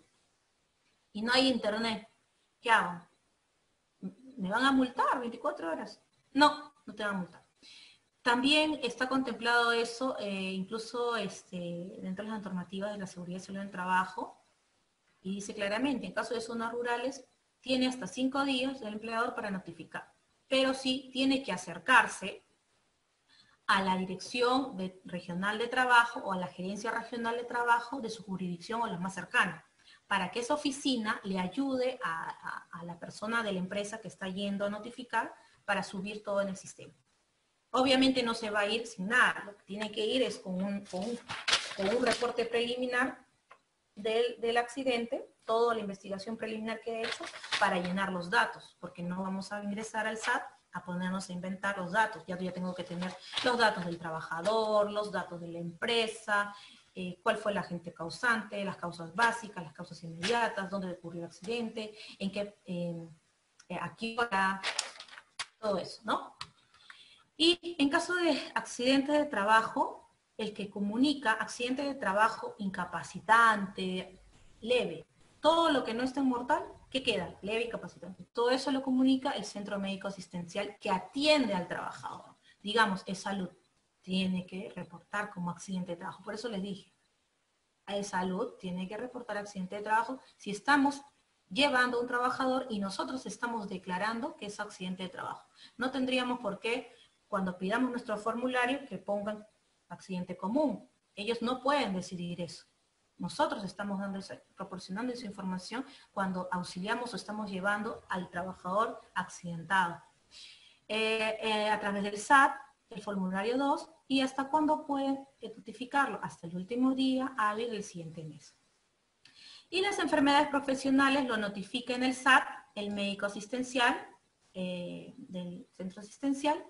Y no hay internet. ¿Qué hago? ¿Me van a multar 24 horas? No, no te van a multar. También está contemplado eso, incluso dentro de las normativas de la seguridad y salud en el trabajo, y dice claramente, en caso de zonas rurales, tiene hasta 5 días el empleador para notificar, pero sí tiene que acercarse a la Dirección Regional de Trabajo o a la Gerencia Regional de Trabajo de su jurisdicción o la más cercana, para que esa oficina le ayude a la persona de la empresa que está yendo a notificar para subir todo en el sistema. Obviamente no se va a ir sin nada, lo que tiene que ir es con un reporte preliminar del accidente, toda la investigación preliminar que he hecho para llenar los datos, porque no vamos a ingresar al SAT a ponernos a inventar los datos. Ya tengo que tener los datos del trabajador, los datos de la empresa, cuál fue el agente causante, las causas básicas, las causas inmediatas, dónde ocurrió el accidente, en qué, a qué hora, todo eso, ¿no? Y en caso de accidente de trabajo, el que comunica accidente de trabajo incapacitante, leve, todo lo que no está en mortal, ¿qué queda? Leve y capacitante. Todo eso lo comunica el centro médico asistencial que atiende al trabajador. Digamos, es salud. Tiene que reportar como accidente de trabajo. Por eso les dije, a salud tiene que reportar accidente de trabajo si estamos llevando a un trabajador y nosotros estamos declarando que es accidente de trabajo. No tendríamos por qué, cuando pidamos nuestro formulario, que pongan accidente común. Ellos no pueden decidir eso. Nosotros estamos proporcionando esa información cuando auxiliamos o estamos llevando al trabajador accidentado. A través del SAT, el formulario 2, y hasta cuándo pueden notificarlo, hasta el último día hábil del siguiente mes. Y las enfermedades profesionales lo notifica en el SAT, el médico asistencial del centro asistencial,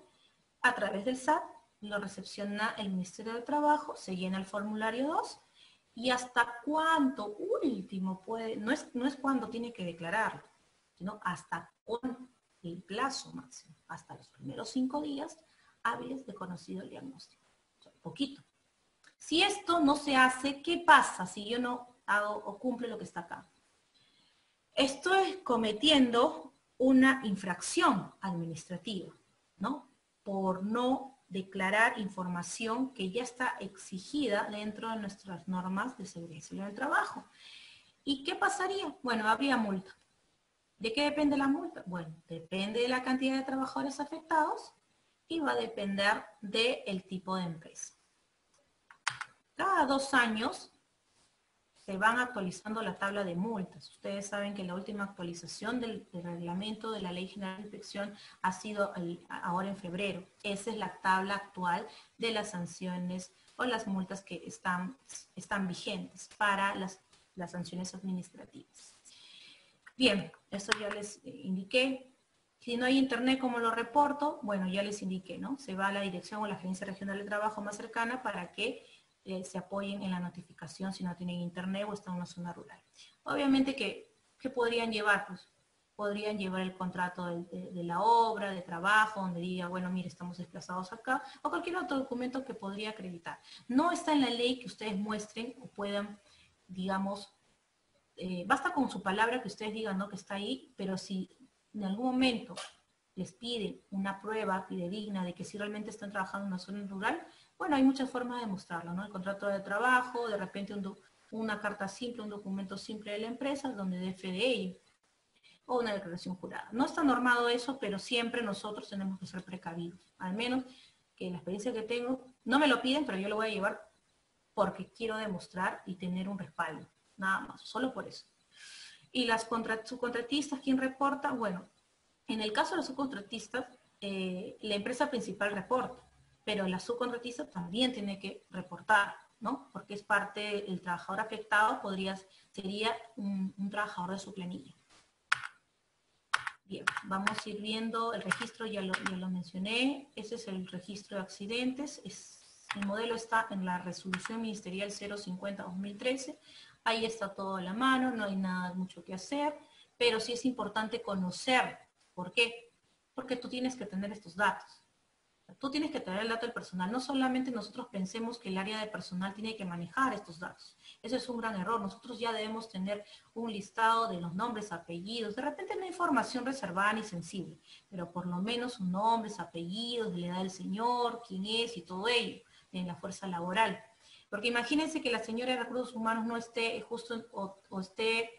a través del SAT, lo recepciona el Ministerio de Trabajo, se llena el formulario 2, y hasta cuánto último puede, no es cuándo tiene que declararlo, sino hasta cuánto, el plazo máximo, hasta los primeros 5 días hábiles de conocido el diagnóstico. O sea, poquito. Si esto no se hace, ¿qué pasa si yo no hago o cumple lo que está acá? Estoy cometiendo una infracción administrativa, ¿no? Por no declarar información que ya está exigida dentro de nuestras normas de seguridad y salud del trabajo. ¿Y qué pasaría? Bueno, habría multa. ¿De qué depende la multa? Bueno, depende de la cantidad de trabajadores afectados y va a depender del tipo de empresa. Cada 2 años se van actualizando la tabla de multas. Ustedes saben que la última actualización del reglamento de la Ley General de Inspección ha sido ahora en febrero. Esa es la tabla actual de las sanciones o las multas que están vigentes para las sanciones administrativas. Bien, eso ya les indiqué. Si no hay internet, ¿cómo lo reporto? Bueno, ya les indiqué, ¿no? Se va a la dirección o la Gerencia Regional de Trabajo más cercana para que se apoyen en la notificación si no tienen internet o están en una zona rural. Obviamente, ¿qué podrían llevar? Pues podrían llevar el contrato de la obra, de trabajo, donde diga, bueno, mire, estamos desplazados acá, o cualquier otro documento que podría acreditar. No está en la ley que ustedes muestren o puedan, digamos, basta con su palabra que ustedes digan, ¿no?, que está ahí, pero si en algún momento les piden una prueba fidedigna de que si realmente están trabajando en una zona rural, bueno, hay muchas formas de demostrarlo, ¿no? El contrato de trabajo, de repente una carta simple, un documento simple de la empresa donde dé fe de ello, o una declaración jurada. No está normado eso, pero siempre nosotros tenemos que ser precavidos. Al menos que la experiencia que tengo, no me lo piden, pero yo lo voy a llevar porque quiero demostrar y tener un respaldo. Nada más, solo por eso. Y las subcontratistas, ¿quién reporta? Bueno, en el caso de los subcontratistas, la empresa principal reporta, pero la subcontratista también tiene que reportar, ¿no? Porque es parte, el trabajador afectado sería un trabajador de su planilla. Bien, vamos a ir viendo el registro, ya lo mencioné, ese es el registro de accidentes, el modelo está en la resolución ministerial 050-2013, ahí está todo a la mano, no hay nada mucho que hacer, pero sí es importante conocer. ¿Por qué? Porque tú tienes que tener estos datos. Tú tienes que tener el dato del personal. No solamente nosotros pensemos que el área de personal tiene que manejar estos datos. Ese es un gran error. Nosotros ya debemos tener un listado de los nombres, apellidos. De repente no hay información reservada ni sensible, pero por lo menos sus nombres, apellidos, de la edad del señor, quién es y todo ello en la fuerza laboral. Porque imagínense que la señora de Recursos Humanos no esté justo o esté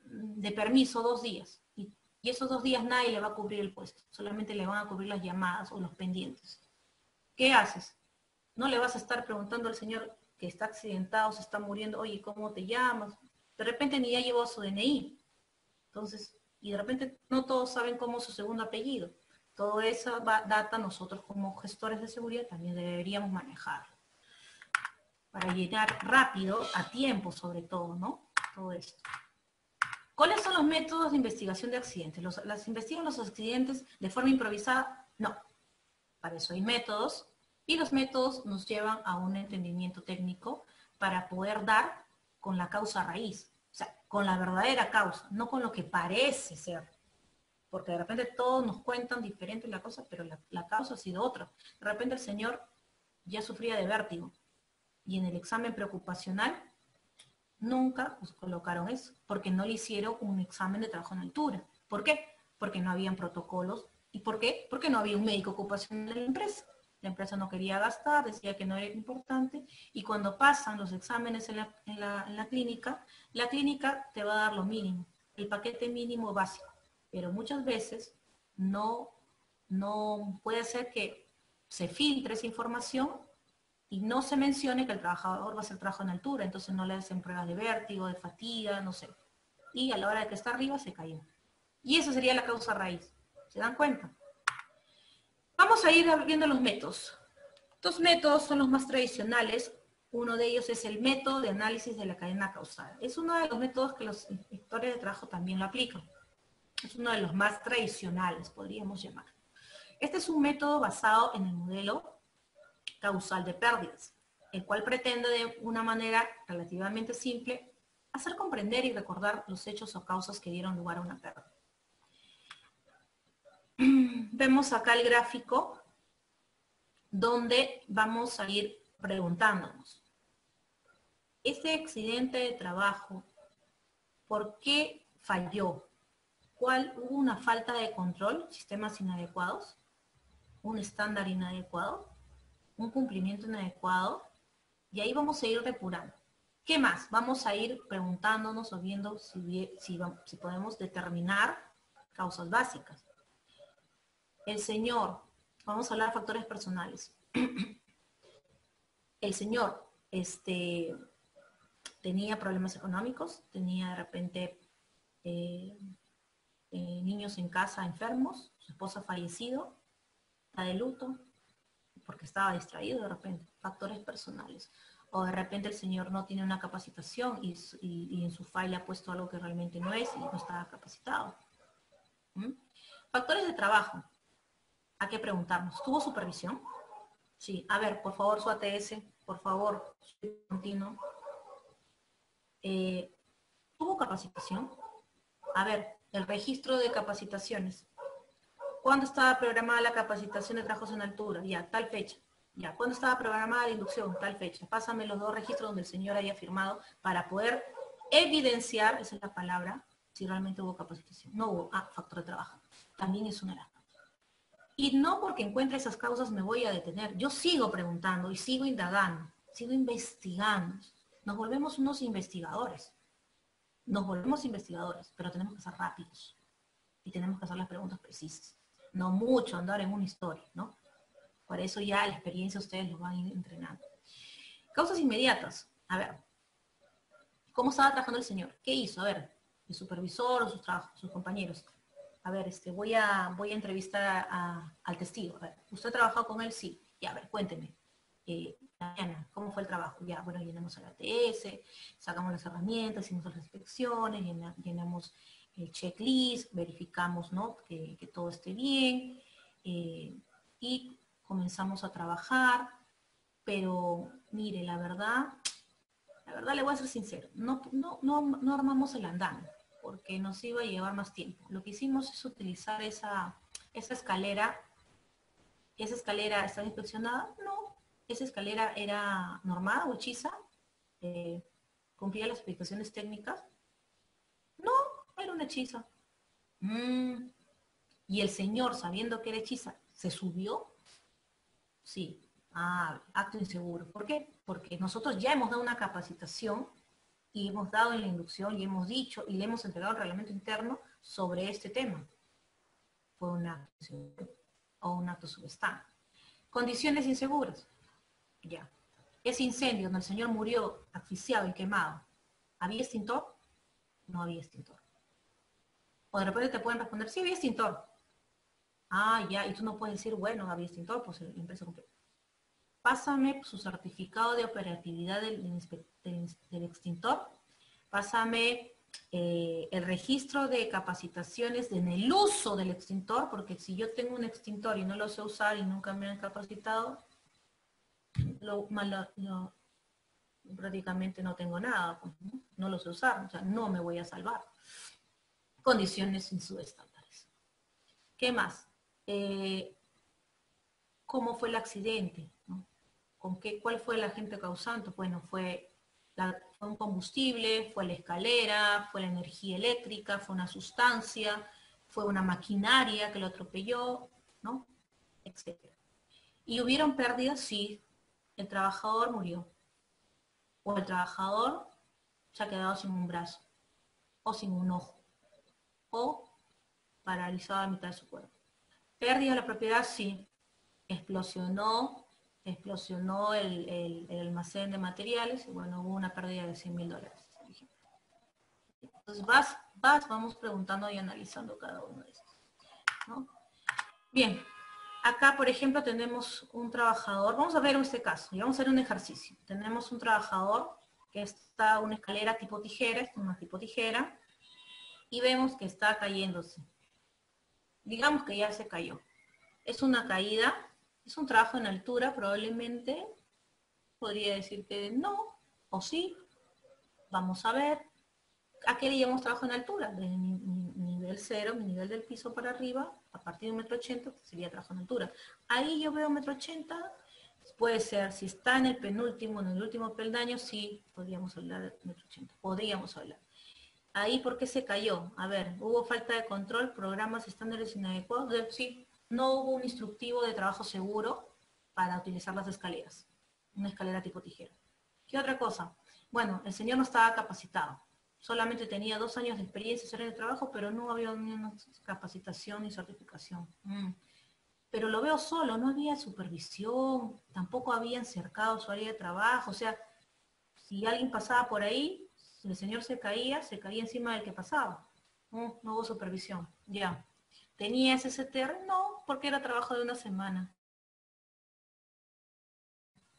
de permiso 2 días. Y esos 2 días nadie le va a cubrir el puesto. Solamente le van a cubrir las llamadas o los pendientes. ¿qué haces? No le vas a estar preguntando al señor que está accidentado, se está muriendo, oye, ¿cómo te llamas? De repente ni ya llevó su DNI. Entonces, y de repente no todos saben cómo es su segundo apellido. Toda esa data nosotros como gestores de seguridad también deberíamos manejar. Para llegar rápido, a tiempo sobre todo, ¿no? Todo esto. ¿Cuáles son los métodos de investigación de accidentes? ¿Las investigan los accidentes de forma improvisada? No. Para eso hay métodos, y los métodos nos llevan a un entendimiento técnico para poder dar con la causa raíz, o sea, con la verdadera causa, no con lo que parece ser. Porque de repente todos nos cuentan diferente la cosa, pero la causa ha sido otra. De repente el señor ya sufría de vértigo, y en el examen preocupacional nunca pues, colocaron eso, porque no le hicieron un examen de trabajo en altura. ¿Por qué? Porque no habían protocolos. ¿Y por qué? Porque no había un médico ocupacional en la empresa. La empresa no quería gastar, decía que no era importante, y cuando pasan los exámenes en la clínica te va a dar lo mínimo, el paquete mínimo básico. Pero muchas veces no puede ser que se filtre esa información y no se mencione que el trabajador va a hacer trabajo en altura, entonces no le hacen pruebas de vértigo, de fatiga, no sé. Y a la hora de que está arriba se cayó. Y esa sería la causa raíz. ¿Se dan cuenta? Vamos a ir viendo los métodos. Estos métodos son los más tradicionales. Uno de ellos es el método de análisis de la cadena causal. Es uno de los métodos que los inspectores de trabajo también lo aplican. Es uno de los más tradicionales, podríamos llamar. Este es un método basado en el modelo causal de pérdidas, el cual pretende de una manera relativamente simple hacer comprender y recordar los hechos o causas que dieron lugar a una pérdida. Vemos acá el gráfico donde vamos a ir preguntándonos, este accidente de trabajo, ¿por qué falló? ¿Hubo una falta de control, sistemas inadecuados, un estándar inadecuado, un cumplimiento inadecuado? Y ahí vamos a ir depurando. ¿Qué más? Vamos a ir preguntándonos o viendo si podemos determinar causas básicas. El señor, vamos a hablar de factores personales. El señor tenía problemas económicos, tenía de repente niños en casa enfermos, su esposa fallecido, está de luto, porque estaba distraído de repente, factores personales. O de repente el señor no tiene una capacitación y en su file ha puesto algo que realmente no es y no estaba capacitado. Factores de trabajo. Hay que preguntarnos, ¿tuvo supervisión? Sí. A ver, por favor, su ATS, por favor, su continuo. ¿Tuvo capacitación? A ver, el registro de capacitaciones. ¿Cuándo estaba programada la capacitación de trabajos en altura? Ya, tal fecha. Ya, ¿cuándo estaba programada la inducción? Tal fecha. Pásame los dos registros donde el señor haya firmado para poder evidenciar, esa es la palabra, si realmente hubo capacitación. No hubo, factor de trabajo. También es una de las causas. Y no porque encuentre esas causas me voy a detener. Yo sigo preguntando y sigo indagando, sigo investigando. Nos volvemos unos investigadores. Nos volvemos investigadores, pero tenemos que ser rápidos. Y tenemos que hacer las preguntas precisas. No mucho andar en una historia, ¿no? Por eso ya la experiencia ustedes lo van a ir entrenando. Causas inmediatas. A ver, ¿cómo estaba trabajando el señor? ¿Qué hizo? A ver, el supervisor o sus compañeros. A ver, voy a entrevistar al testigo. A ver, ¿usted ha trabajado con él? Sí. Ya, a ver, cuénteme. Diana, ¿cómo fue el trabajo? Ya, bueno, llenamos el ATS, sacamos las herramientas, hicimos las inspecciones, llenamos el checklist, verificamos, ¿no? que todo esté bien, y comenzamos a trabajar, pero mire, la verdad le voy a ser sincero, no armamos el andamio, porque nos iba a llevar más tiempo. Lo que hicimos es utilizar esa escalera. ¿Esa escalera está inspeccionada? No. ¿Esa escalera era normada o hechiza? ¿Cumplía las especificaciones técnicas? No, era una hechiza. Y el señor, sabiendo que era hechiza, ¿se subió? Sí. Acto inseguro. ¿Por qué? Porque nosotros ya hemos dado una capacitación y hemos dado en la inducción y hemos dicho y le hemos entregado el reglamento interno sobre este tema. Fue un acto inseguro o un acto subestante. Condiciones inseguras. Ya. Ese incendio donde el señor murió asfixiado y quemado, ¿había extintor? No había extintor. O de repente te pueden responder, sí había extintor. Ah, ya, y tú no puedes decir, bueno, había extintor, pues la empresa cumplió. Pásame su certificado de operatividad del extintor. Pásame el registro de capacitaciones en el uso del extintor, porque si yo tengo un extintor y no lo sé usar y nunca me han capacitado, prácticamente no tengo nada, pues, ¿no? No lo sé usar, o sea, no me voy a salvar. Condiciones subestándares. ¿Qué más? ¿Cómo fue el accidente? ¿No? ¿Cuál fue el agente causante? Bueno, fue un combustible, fue la escalera, fue la energía eléctrica, fue una sustancia, fue una maquinaria que lo atropelló, ¿no? Etcétera. ¿Y hubieron pérdidas? Sí. El trabajador murió. O el trabajador se ha quedado sin un brazo, o sin un ojo, o paralizado a mitad de su cuerpo. Pérdida de la propiedad, sí. Explosionó el almacén de materiales y bueno, hubo una pérdida de $100.000. Entonces vamos preguntando y analizando cada uno de estos, ¿no? Bien, acá por ejemplo tenemos un trabajador, vamos a ver este caso, y vamos a hacer un ejercicio. Tenemos un trabajador que está una escalera tipo tijera, es una tipo tijera, y vemos que está cayéndose. Digamos que ya se cayó. Es una caída, es un trabajo en altura, probablemente podría decir que no, o sí. Vamos a ver. ¿A qué le llamamos trabajo en altura? De nivel 0, mi nivel del piso para arriba, a partir de 1,80 m, sería trabajo en altura. Ahí yo veo 1,80 m, puede ser, si está en el penúltimo, en el último peldaño, sí, podríamos hablar de 1,80 m, podríamos hablar. Ahí, ¿por qué se cayó? A ver, ¿hubo falta de control, programas estándares inadecuados? Sí, no hubo un instructivo de trabajo seguro para utilizar las escaleras. Una escalera tipo tijera. ¿Qué otra cosa? Bueno, el señor no estaba capacitado. Solamente tenía 2 años de experiencia en el trabajo, pero no había una capacitación ni certificación. Pero lo veo solo, no había supervisión, tampoco habían cercado su área de trabajo. O sea, si alguien pasaba por ahí, si el señor se caía encima del que pasaba. No hubo supervisión, ya. ¿Tenía SSTR? No, porque era trabajo de una semana.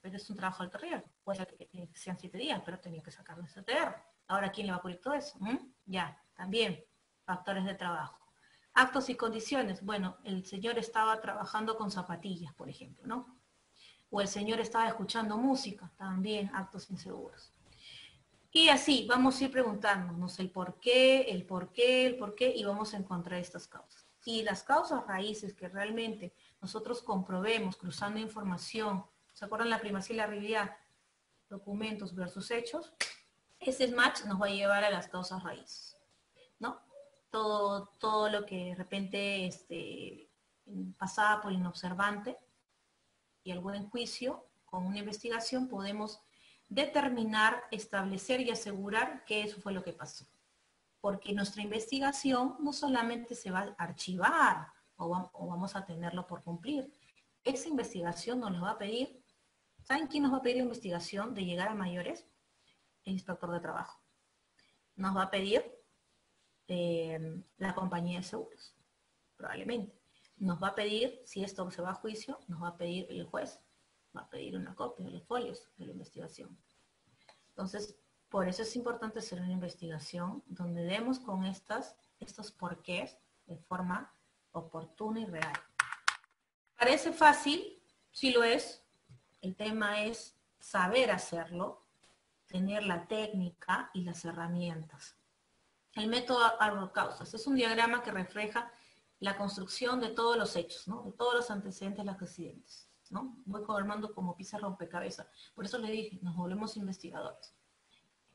Pero es un trabajo de alto riesgo. Puede ser que sean 7 días, pero tenía que sacar el SSTR. Ahora, ¿quién le va a cubrir todo eso? Ya, también, factores de trabajo. Actos y condiciones. Bueno, el señor estaba trabajando con zapatillas, por ejemplo, ¿no? O el señor estaba escuchando música, también actos inseguros. Y así vamos a ir preguntándonos el por qué, y vamos a encontrar estas causas. Y las causas raíces que realmente nosotros comprobemos cruzando información, ¿se acuerdan la primacía y la realidad? Documentos versus hechos. Ese match nos va a llevar a las causas raíces, ¿no? Todo lo que de repente pasaba por inobservante y el buen juicio, con una investigación podemos determinar, establecer y asegurar que eso fue lo que pasó. Porque nuestra investigación no solamente se va a archivar o vamos a tenerlo por cumplir. Esa investigación nos la va a pedir. ¿Saben quién nos va a pedir la investigación de llegar a mayores? El inspector de trabajo. Nos va a pedir la compañía de seguros, probablemente. Nos va a pedir, si esto se va a juicio, nos va a pedir el juez, va a pedir una copia de los folios de la investigación. Entonces, por eso es importante hacer una investigación donde demos con estos porqués de forma oportuna y real. Parece fácil, sí lo es. El tema es saber hacerlo, tener la técnica y las herramientas. El método árbol-causas es un diagrama que refleja la construcción de todos los hechos, ¿no? De todos los antecedentes de los accidentes, ¿no? Voy armando como piezas rompecabezas. Por eso le dije, nos volvemos investigadores.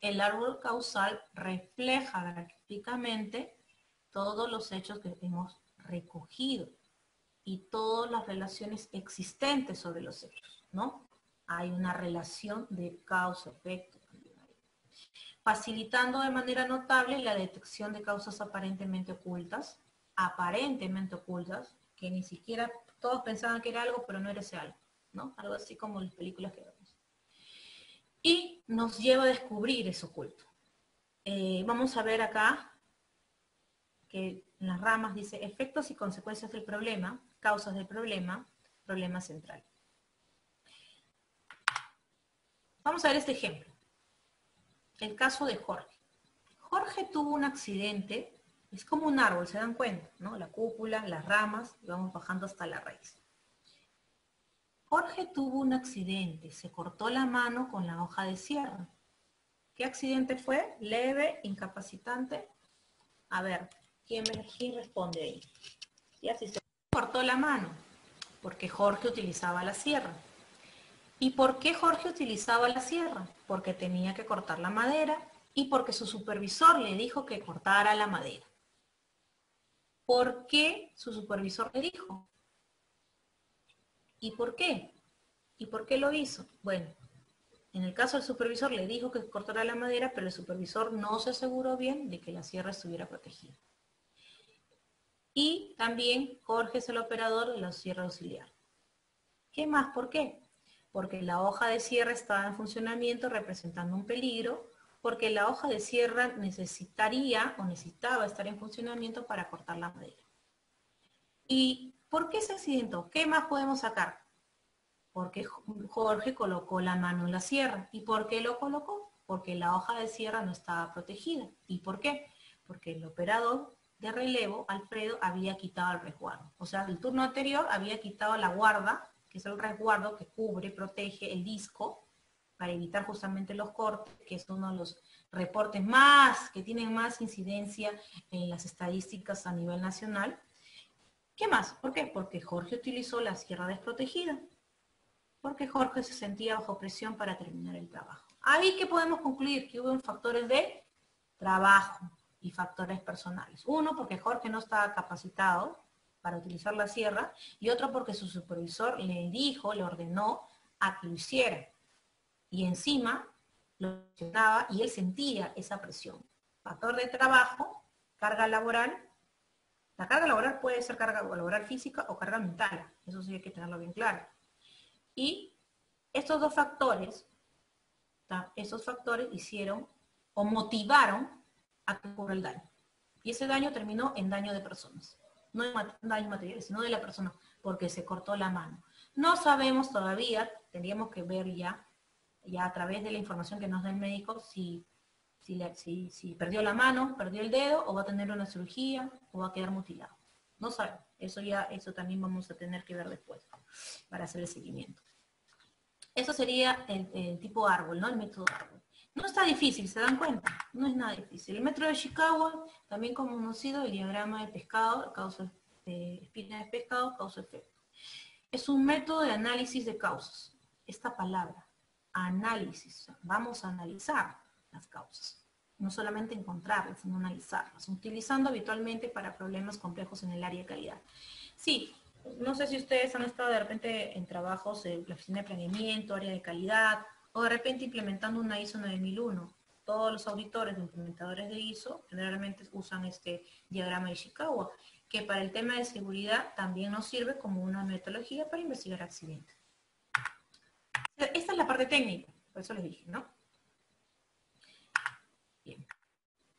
El árbol causal refleja gráficamente todos los hechos que hemos recogido y todas las relaciones existentes sobre los hechos, ¿no? Hay una relación de causa-efecto. Facilitando de manera notable la detección de causas aparentemente ocultas, que ni siquiera todos pensaban que era algo, pero no era ese algo. ¿no? Algo así como las películas que vemos. Y nos lleva a descubrir ese oculto. Vamos a ver acá que en las ramas dice efectos y consecuencias del problema, causas del problema, problema central. Vamos a ver este ejemplo. El caso de Jorge. Jorge tuvo un accidente, es como un árbol, ¿se dan cuenta? ¿No? La cúpula, las ramas, y vamos bajando hasta la raíz. Jorge tuvo un accidente, se cortó la mano con la hoja de sierra. ¿Qué accidente fue? ¿Leve, incapacitante? A ver, ¿quién responde ahí? Y así se cortó la mano, porque Jorge utilizaba la sierra. ¿Y por qué Jorge utilizaba la sierra? Porque tenía que cortar la madera y porque su supervisor le dijo que cortara la madera. ¿Por qué su supervisor le dijo? ¿Y por qué? ¿Y por qué lo hizo? Bueno, en el caso del supervisor le dijo que cortara la madera, pero el supervisor no se aseguró bien de que la sierra estuviera protegida. Y también Jorge es el operador de la sierra auxiliar. ¿Qué más? ¿Por qué? Porque la hoja de sierra estaba en funcionamiento representando un peligro, porque la hoja de sierra necesitaba estar en funcionamiento para cortar la madera. ¿Y por qué se accidentó? ¿Qué más podemos sacar? Porque Jorge colocó la mano en la sierra. ¿Y por qué lo colocó? Porque la hoja de sierra no estaba protegida. ¿Y por qué? Porque el operador de relevo, Alfredo, había quitado el resguardo. O sea, el turno anterior había quitado la guarda, que es el resguardo que cubre, protege el disco, para evitar justamente los cortes, que es uno de los reportes que tienen más incidencia en las estadísticas a nivel nacional. ¿Qué más? ¿Por qué? Porque Jorge utilizó la sierra desprotegida. Porque Jorge se sentía bajo presión para terminar el trabajo. Ahí que podemos concluir que hubo factores de trabajo y factores personales. Uno, porque Jorge no estaba capacitado para utilizar la sierra, y otro porque su supervisor le ordenó a que lo hiciera. Y encima lo presionaba y él sentía esa presión. Factor de trabajo, carga laboral. La carga laboral puede ser carga laboral física o carga mental. Eso sí hay que tenerlo bien claro. Y estos dos factores, esos factores hicieron o motivaron a que ocurra el daño. Y ese daño terminó en daño de personas. No en daño material, sino de la persona, porque se cortó la mano. No sabemos todavía, tendríamos que ver ya a través de la información que nos da el médico, si perdió la mano, perdió el dedo, o va a tener una cirugía, o va a quedar mutilado. No sabemos. Eso también vamos a tener que ver después, para hacer el seguimiento. Eso sería el tipo árbol, ¿no? El método árbol. No está difícil, ¿se dan cuenta? No es nada difícil. El método de Chicago, también conocido, el diagrama de pescado, espina de pescado, causa-efecto. Es un método de análisis de causas. Esta palabra, análisis, vamos a analizar las causas. No solamente encontrarlas, sino analizarlas, utilizando habitualmente para problemas complejos en el área de calidad. Sí, no sé si ustedes han estado de repente en trabajos en la oficina de planeamiento, área de calidad, o de repente implementando una ISO 9001. Todos los auditores o implementadores de ISO generalmente usan este diagrama de Ishikawa, que para el tema de seguridad también nos sirve como una metodología para investigar accidentes. Esta es la parte técnica, por eso les dije, ¿no? Bien.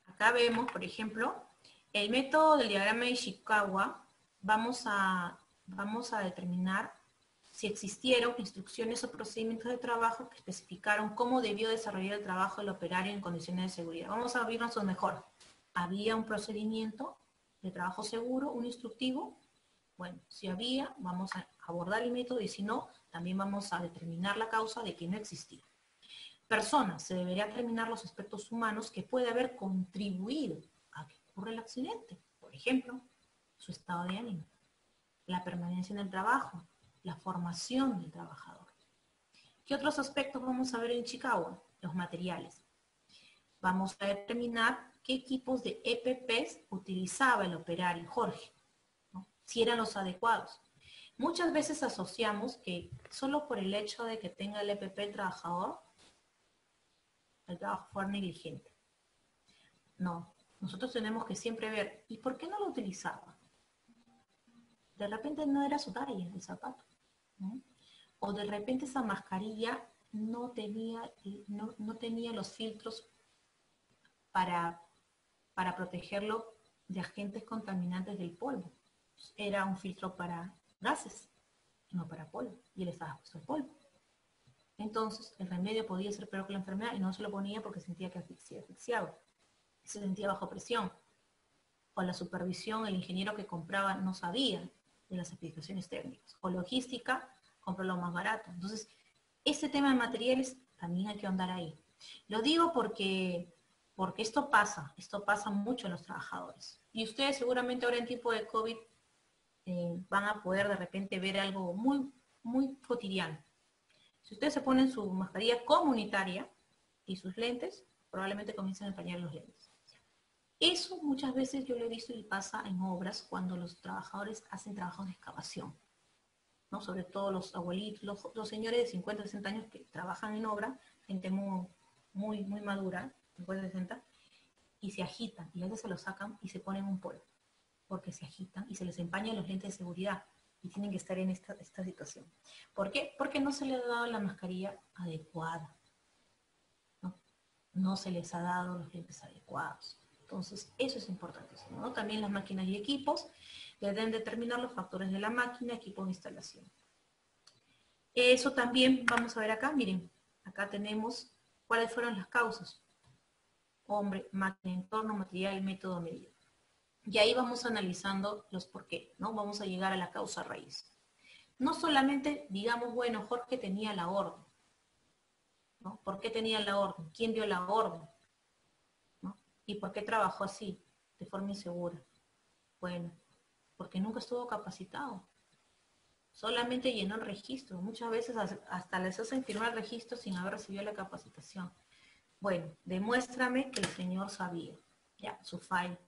Acá vemos, por ejemplo, el método del diagrama de Ishikawa. Vamos a determinar si existieron instrucciones o procedimientos de trabajo que especificaron cómo debió desarrollar el trabajo el operario en condiciones de seguridad. Vamos a abrirnos lo mejor. ¿Había un procedimiento de trabajo seguro, un instructivo? Bueno, si había, vamos a abordar el método, y si no, también vamos a determinar la causa de que no existía. Personas, se debería determinar los aspectos humanos que puede haber contribuido a que ocurra el accidente. Por ejemplo, su estado de ánimo, la permanencia en el trabajo, la formación del trabajador. ¿Qué otros aspectos vamos a ver en Chicago? Los materiales. Vamos a determinar qué equipos de EPPs utilizaba el operario Jorge, ¿no? Si eran los adecuados. Muchas veces asociamos que solo por el hecho de que tenga el EPP el trabajador, el trabajo fue negligente. No, nosotros tenemos que siempre ver, ¿y por qué no lo utilizaba? De repente no era su talla el zapato, ¿no? o de repente esa mascarilla no tenía los filtros para protegerlo de agentes contaminantes del polvo. Era un filtro para gases, no para polvo, y él estaba expuesto al polvo. Entonces, el remedio podía ser peor que la enfermedad y no se lo ponía porque sentía que asfixiaba. Se sentía bajo presión. O la supervisión, el ingeniero que compraba no sabía de las explicaciones técnicas. O logística, compró lo más barato. Entonces, este tema de materiales también hay que andar ahí. Lo digo porque esto pasa mucho en los trabajadores. Y ustedes seguramente ahora en tiempo de COVID van a poder de repente ver algo muy, muy cotidiano. Si ustedes se ponen su mascarilla comunitaria y sus lentes, probablemente comiencen a empañar los lentes. Eso muchas veces yo lo he visto y pasa en obras cuando los trabajadores hacen trabajos de excavación, ¿no? Sobre todo los abuelitos, los señores de 50, 60 años que trabajan en obra, gente muy madura, 50, 60, y se agitan, y a veces se los sacan y se ponen un polvo, porque se agitan y se les empañan los lentes de seguridad, y tienen que estar en esta situación. ¿Por qué? Porque no se les ha dado la mascarilla adecuada, ¿no? No se les ha dado los lentes adecuados. Entonces, eso es importantísimo, ¿no? También las máquinas y equipos deben determinar los factores de la máquina, equipos de instalación. Eso también vamos a ver acá, miren, acá tenemos cuáles fueron las causas. Hombre, máquina, entorno, material, método, medida. Y ahí vamos analizando los por qué, ¿no? Vamos a llegar a la causa raíz. No solamente digamos, bueno, Jorge tenía la orden, ¿no? ¿Por qué tenía la orden? ¿Quién dio la orden? ¿No? ¿Y por qué trabajó así, de forma insegura? Bueno, porque nunca estuvo capacitado. Solamente llenó el registro. Muchas veces hasta les hacen firmar el registro sin haber recibido la capacitación. Bueno, demuéstrame que el señor sabía. Ya, su file,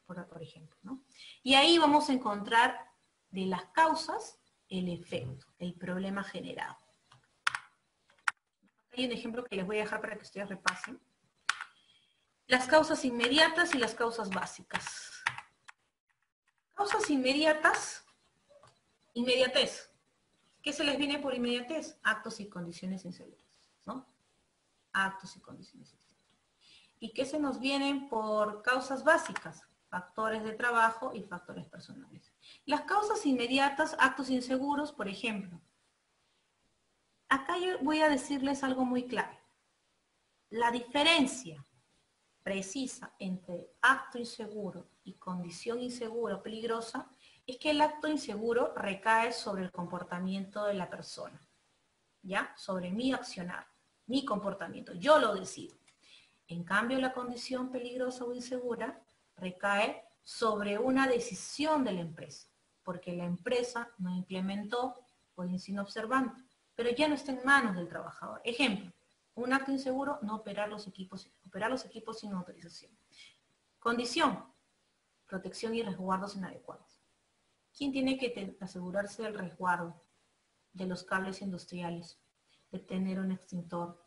por ejemplo, ¿no? Y ahí vamos a encontrar de las causas el efecto, el problema generado. Hay un ejemplo que les voy a dejar para que ustedes repasen. Las causas inmediatas y las causas básicas. Causas inmediatas, inmediatez. ¿Qué se les viene por inmediatez? Actos y condiciones inseguras, ¿no? Actos y condiciones inseguras. ¿Y qué se nos vienen por causas básicas? Factores de trabajo y factores personales. Las causas inmediatas, actos inseguros, por ejemplo. Acá yo voy a decirles algo muy claro. La diferencia precisa entre acto inseguro y condición insegura o peligrosa es que el acto inseguro recae sobre el comportamiento de la persona, ¿ya? Sobre mi accionar, mi comportamiento, yo lo decido. En cambio, la condición peligrosa o insegura recae sobre una decisión de la empresa, porque la empresa no implementó o sin observante, pero ya no está en manos del trabajador. Ejemplo, un acto inseguro, no operar los equipos sin autorización. Condición, protección y resguardos inadecuados. ¿Quién tiene que asegurarse del resguardo de los cables industriales, de tener un extintor,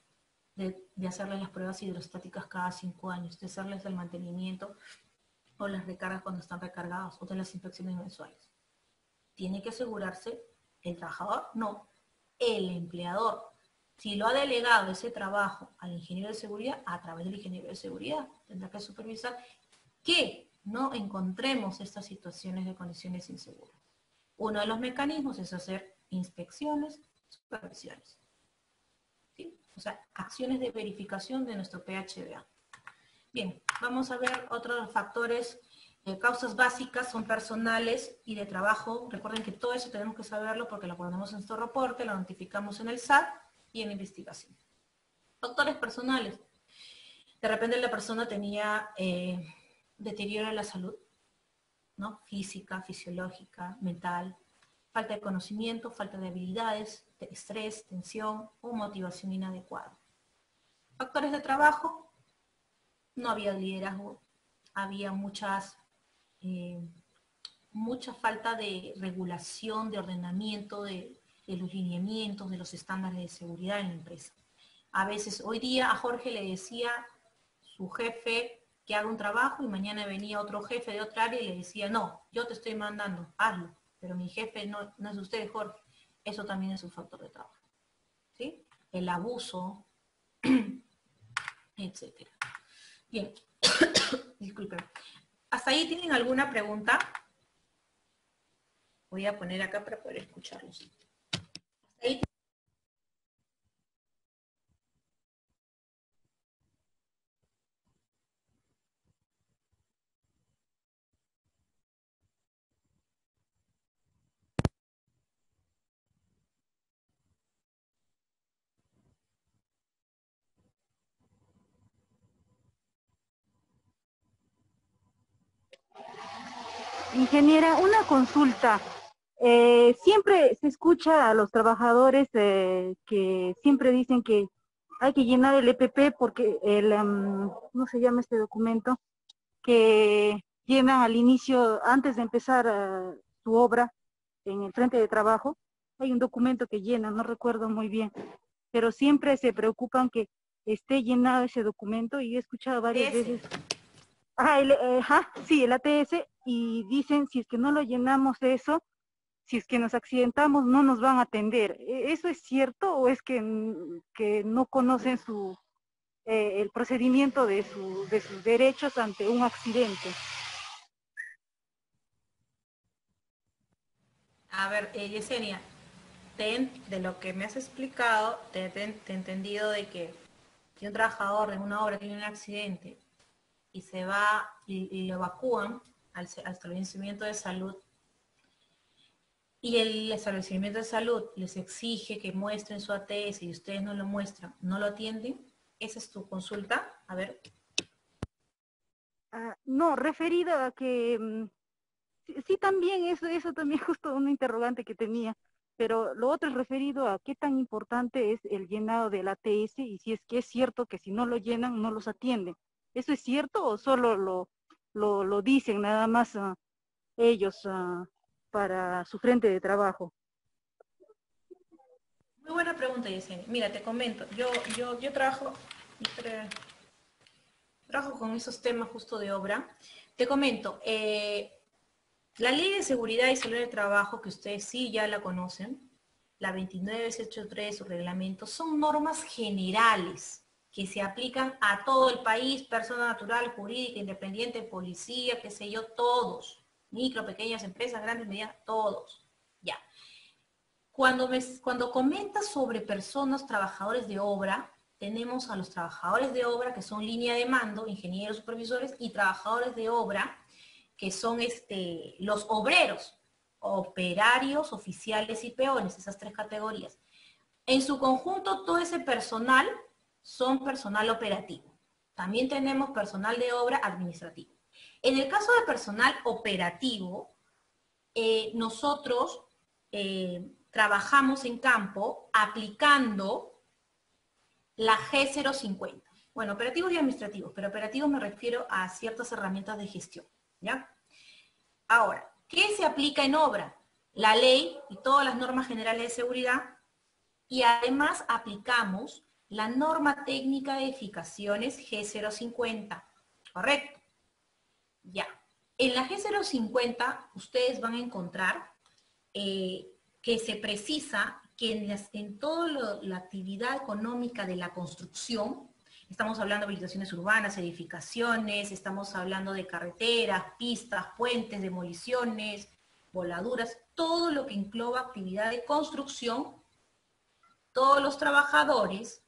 de hacerles las pruebas hidrostáticas cada 5 años, de hacerles el mantenimiento o las recargas cuando están recargados, o de las inspecciones mensuales? ¿Tiene que asegurarse el trabajador? No, el empleador. Si lo ha delegado ese trabajo al ingeniero de seguridad, a través del ingeniero de seguridad, tendrá que supervisar que no encontremos estas situaciones de condiciones inseguras. Uno de los mecanismos es hacer inspecciones, supervisiones. ¿Sí? O sea, acciones de verificación de nuestro PHDA. Bien, vamos a ver otros factores. Causas básicas son personales y de trabajo. Recuerden que todo eso tenemos que saberlo porque lo ponemos en nuestro reporte, lo notificamos en el SAT y en la investigación. Factores personales. De repente la persona tenía deterioro en la salud, ¿no? Física, fisiológica, mental, falta de conocimiento, falta de habilidades, estrés, tensión o motivación inadecuada. Factores de trabajo, no había liderazgo, había mucha falta de regulación, de ordenamiento, de los lineamientos, de los estándares de seguridad en la empresa. A veces, hoy día a Jorge le decía su jefe que haga un trabajo y mañana venía otro jefe de otra área y le decía, no, yo te estoy mandando, hazlo, pero mi jefe no es usted, Jorge. eso también es un factor de trabajo, ¿sí? El abuso, etcétera. Bien, disculpen. ¿Hasta ahí tienen alguna pregunta? Voy a poner acá para poder escucharlos. ¿Hasta ahí? Ingeniera, una consulta. Siempre se escucha a los trabajadores que siempre dicen que hay que llenar el EPP porque ¿cómo se llama este documento? Que llenan al inicio, antes de empezar su obra en el frente de trabajo. Hay un documento que llenan, no recuerdo muy bien, pero siempre se preocupan que esté llenado ese documento y he escuchado varias veces. Sí, el ATS, y dicen si es que no lo llenamos eso, si es que nos accidentamos no nos van a atender. ¿Eso es cierto o es que no conocen el procedimiento de sus derechos ante un accidente? A ver, Yesenia, de lo que me has explicado, te he entendido de que si un trabajador en una obra tiene un accidente y se va y lo evacúan al establecimiento de salud, y el establecimiento de salud les exige que muestren su ATS y ustedes no lo muestran, no lo atienden, esa es tu consulta. A ver. No, referido a que sí, también eso también justo una interrogante que tenía, pero lo otro es referido a qué tan importante es el llenado del ATS y si es que es cierto que si no lo llenan no los atienden. ¿Eso es cierto o solo lo dicen nada más ellos para su frente de trabajo? Muy buena pregunta, Yesenia. Mira, te comento, yo trabajo con esos temas justo de obra. Te comento, la Ley de Seguridad y Salud del Trabajo, que ustedes sí ya la conocen, la 29683, su reglamento, son normas generales que se aplican a todo el país, persona natural, jurídica, independiente, policía, qué sé yo, todos. Micro, pequeñas empresas, grandes, medianas, todos. Ya. Cuando comentas sobre personas, trabajadores de obra, tenemos a los trabajadores de obra que son línea de mando, ingenieros, supervisores, y trabajadores de obra que son los obreros, operarios, oficiales y peones, esas tres categorías. En su conjunto, todo ese personal son personal operativo. También tenemos personal de obra administrativo. En el caso de personal operativo, nosotros trabajamos en campo aplicando la G050. Bueno, operativos y administrativos, pero operativos me refiero a ciertas herramientas de gestión, ¿ya? Ahora, ¿qué se aplica en obra? La ley y todas las normas generales de seguridad, y además aplicamos la norma técnica de edificaciones G050, ¿correcto? Ya. En la G050 ustedes van a encontrar que se precisa que en toda la actividad económica de la construcción, estamos hablando de habilitaciones urbanas, edificaciones, estamos hablando de carreteras, pistas, puentes, demoliciones, voladuras, todo lo que engloba actividad de construcción, todos los trabajadores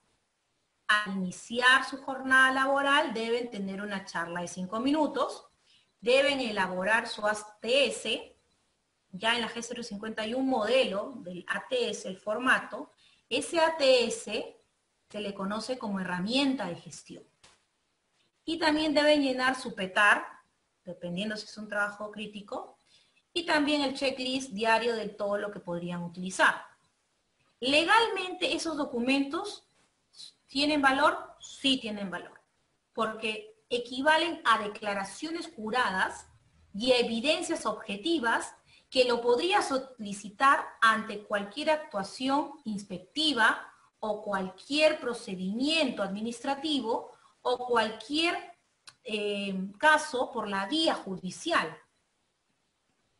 al iniciar su jornada laboral deben tener una charla de 5 minutos, deben elaborar su ATS. Ya en la G050 hay un modelo del ATS, el formato. Ese ATS se le conoce como herramienta de gestión. Y también deben llenar su PETAR, dependiendo si es un trabajo crítico, y también el checklist diario de todo lo que podrían utilizar. Legalmente esos documentos ¿tienen valor? Sí tienen valor, porque equivalen a declaraciones juradas y evidencias objetivas que lo podrías solicitar ante cualquier actuación inspectiva o cualquier procedimiento administrativo o cualquier caso por la vía judicial.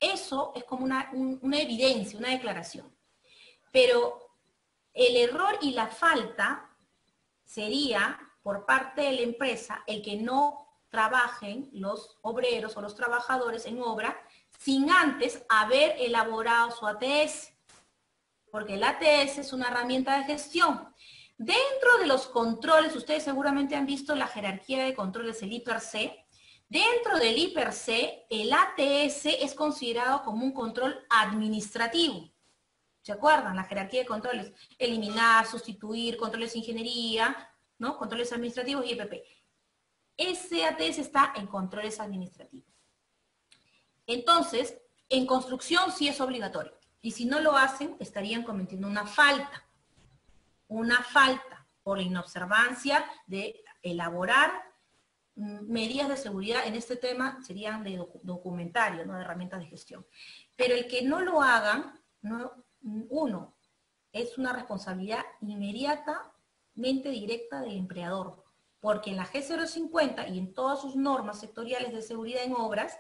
Eso es como una evidencia, una declaración. Pero el error y la falta sería por parte de la empresa el que no trabajen los obreros o los trabajadores en obra sin antes haber elaborado su ATS, porque el ATS es una herramienta de gestión. Dentro de los controles, ustedes seguramente han visto la jerarquía de controles, el I+C. Dentro del I+C, el ATS es considerado como un control administrativo. ¿Se acuerdan? La jerarquía de controles. Eliminar, sustituir, controles de ingeniería, ¿no? Controles administrativos y EPP. Ese ATS está en controles administrativos. Entonces, en construcción sí es obligatorio. Y si no lo hacen, estarían cometiendo una falta. Una falta por la inobservancia de elaborar medidas de seguridad. En este tema serían de documentario, no de herramientas de gestión. Pero el que no lo hagan, no, uno, es una responsabilidad inmediatamente directa del empleador. Porque en la G050 y en todas sus normas sectoriales de seguridad en obras,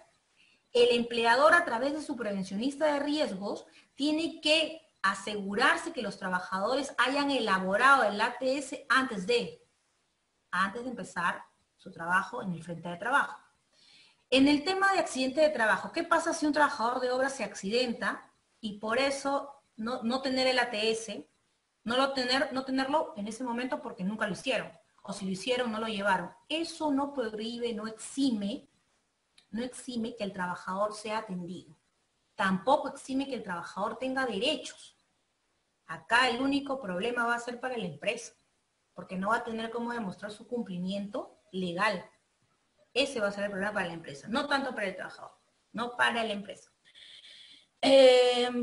el empleador a través de su prevencionista de riesgos tiene que asegurarse que los trabajadores hayan elaborado el ATS antes de empezar su trabajo en el frente de trabajo. En el tema de accidente de trabajo, ¿qué pasa si un trabajador de obra se accidenta y por eso no tener el ATS, no tenerlo en ese momento porque nunca lo hicieron? O si lo hicieron, no lo llevaron. Eso no prohíbe, no exime que el trabajador sea atendido. Tampoco exime que el trabajador tenga derechos. Acá el único problema va a ser para la empresa, porque no va a tener cómo demostrar su cumplimiento legal. Ese va a ser el problema para la empresa, no tanto para el trabajador, no para la empresa.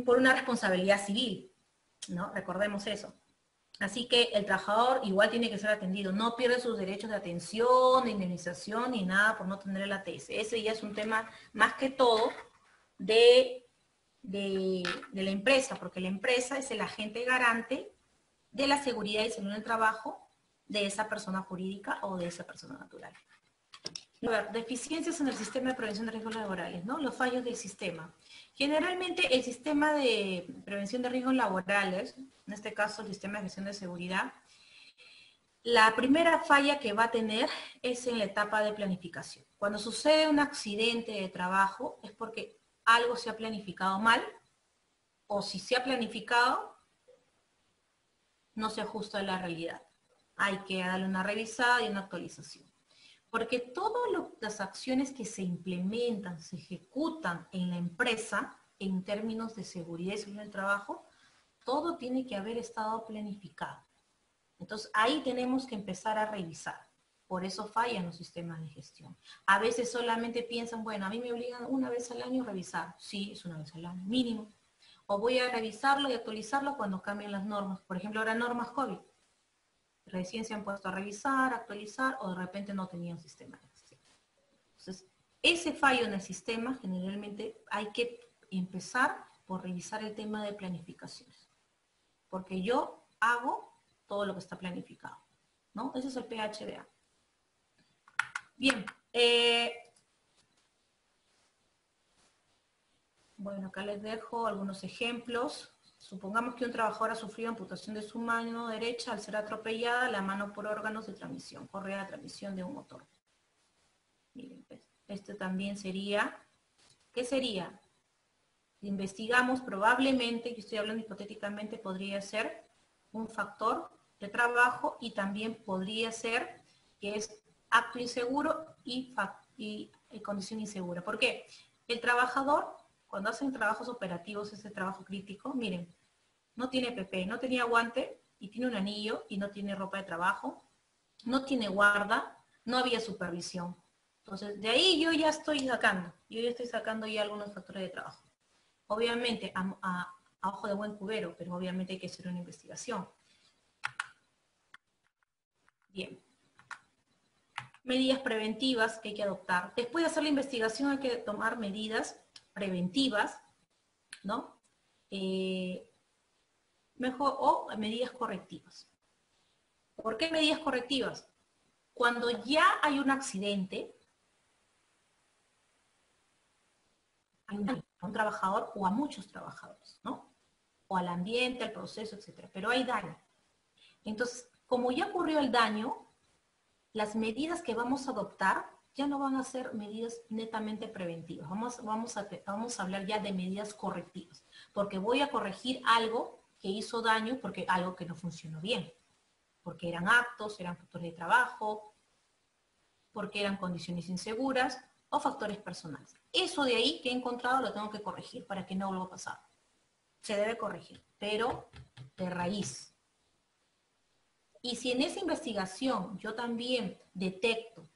Por una responsabilidad civil, ¿no? Recordemos eso. Así que el trabajador igual tiene que ser atendido, no pierde sus derechos de atención, de indemnización, ni nada por no tener el ATS. Ese ya es un tema más que todo de la empresa, porque la empresa es el agente garante de la seguridad y salud en el trabajo de esa persona jurídica o de esa persona natural. A ver, deficiencias en el sistema de prevención de riesgos laborales, ¿no? Los fallos del sistema. Generalmente el sistema de prevención de riesgos laborales, en este caso el sistema de gestión de seguridad, la primera falla que va a tener es en la etapa de planificación. Cuando sucede un accidente de trabajo es porque algo se ha planificado mal, o si se ha planificado, no se ajusta a la realidad. Hay que darle una revisada y una actualización. Porque todas las acciones que se implementan, se ejecutan en la empresa, en términos de seguridad y salud del trabajo, todo tiene que haber estado planificado. Entonces ahí tenemos que empezar a revisar. Por eso fallan los sistemas de gestión. A veces solamente piensan, bueno, a mí me obligan una vez al año a revisar. Sí, es una vez al año, mínimo. O voy a revisarlo y actualizarlo cuando cambien las normas. Por ejemplo, ahora normas COVID. Recién se han puesto a revisar, actualizar, o de repente no tenían sistema de gestión. Entonces, ese fallo en el sistema, generalmente hay que empezar por revisar el tema de planificaciones. Porque yo hago todo lo que está planificado, ¿no? Ese es el PHBA. Bien. Bueno, acá les dejo algunos ejemplos. Supongamos que un trabajador ha sufrido amputación de su mano derecha al ser atropellada la mano por órganos de transmisión, correa de transmisión de un motor. Miren, este también sería, ¿qué sería? Si investigamos, probablemente, yo estoy hablando hipotéticamente, podría ser un factor de trabajo y también podría ser que es acto inseguro y condición insegura. ¿Por qué? El trabajador, cuando hacen trabajos operativos, ese trabajo crítico, miren, no tiene PP, no tenía guante y tiene un anillo y no tiene ropa de trabajo, no tiene guarda, no había supervisión. Entonces, de ahí yo ya estoy sacando ya algunos factores de trabajo. Obviamente, a ojo de buen cubero, pero obviamente hay que hacer una investigación. Bien. Medidas preventivas que hay que adoptar. Después de hacer la investigación hay que tomar medidas preventivas, ¿no? Mejor, o medidas correctivas. ¿Por qué medidas correctivas? Cuando ya hay un accidente, hay a un trabajador o a muchos trabajadores, ¿no? o al ambiente, al proceso, etc. Pero hay daño. Entonces, como ya ocurrió el daño, las medidas que vamos a adoptar ya no van a ser medidas netamente preventivas. Vamos a hablar ya de medidas correctivas, porque voy a corregir algo que hizo daño, porque algo que no funcionó bien, porque eran actos, eran factores de trabajo, porque eran condiciones inseguras o factores personales. Eso de ahí que he encontrado lo tengo que corregir para que no vuelva a pasar. Se debe corregir, pero de raíz. Y si en esa investigación yo también detecto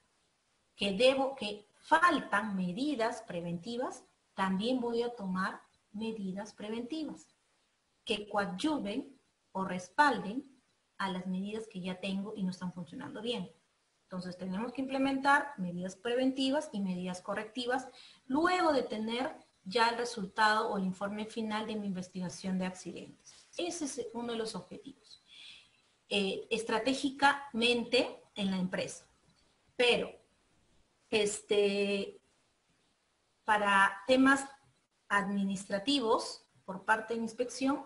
que faltan medidas preventivas, también voy a tomar medidas preventivas que coadyuven o respalden a las medidas que ya tengo y no están funcionando bien. Entonces tenemos que implementar medidas preventivas y medidas correctivas luego de tener ya el resultado o el informe final de mi investigación de accidentes. Ese es uno de los objetivos. Estratégicamente en la empresa. Pero para temas administrativos por parte de inspección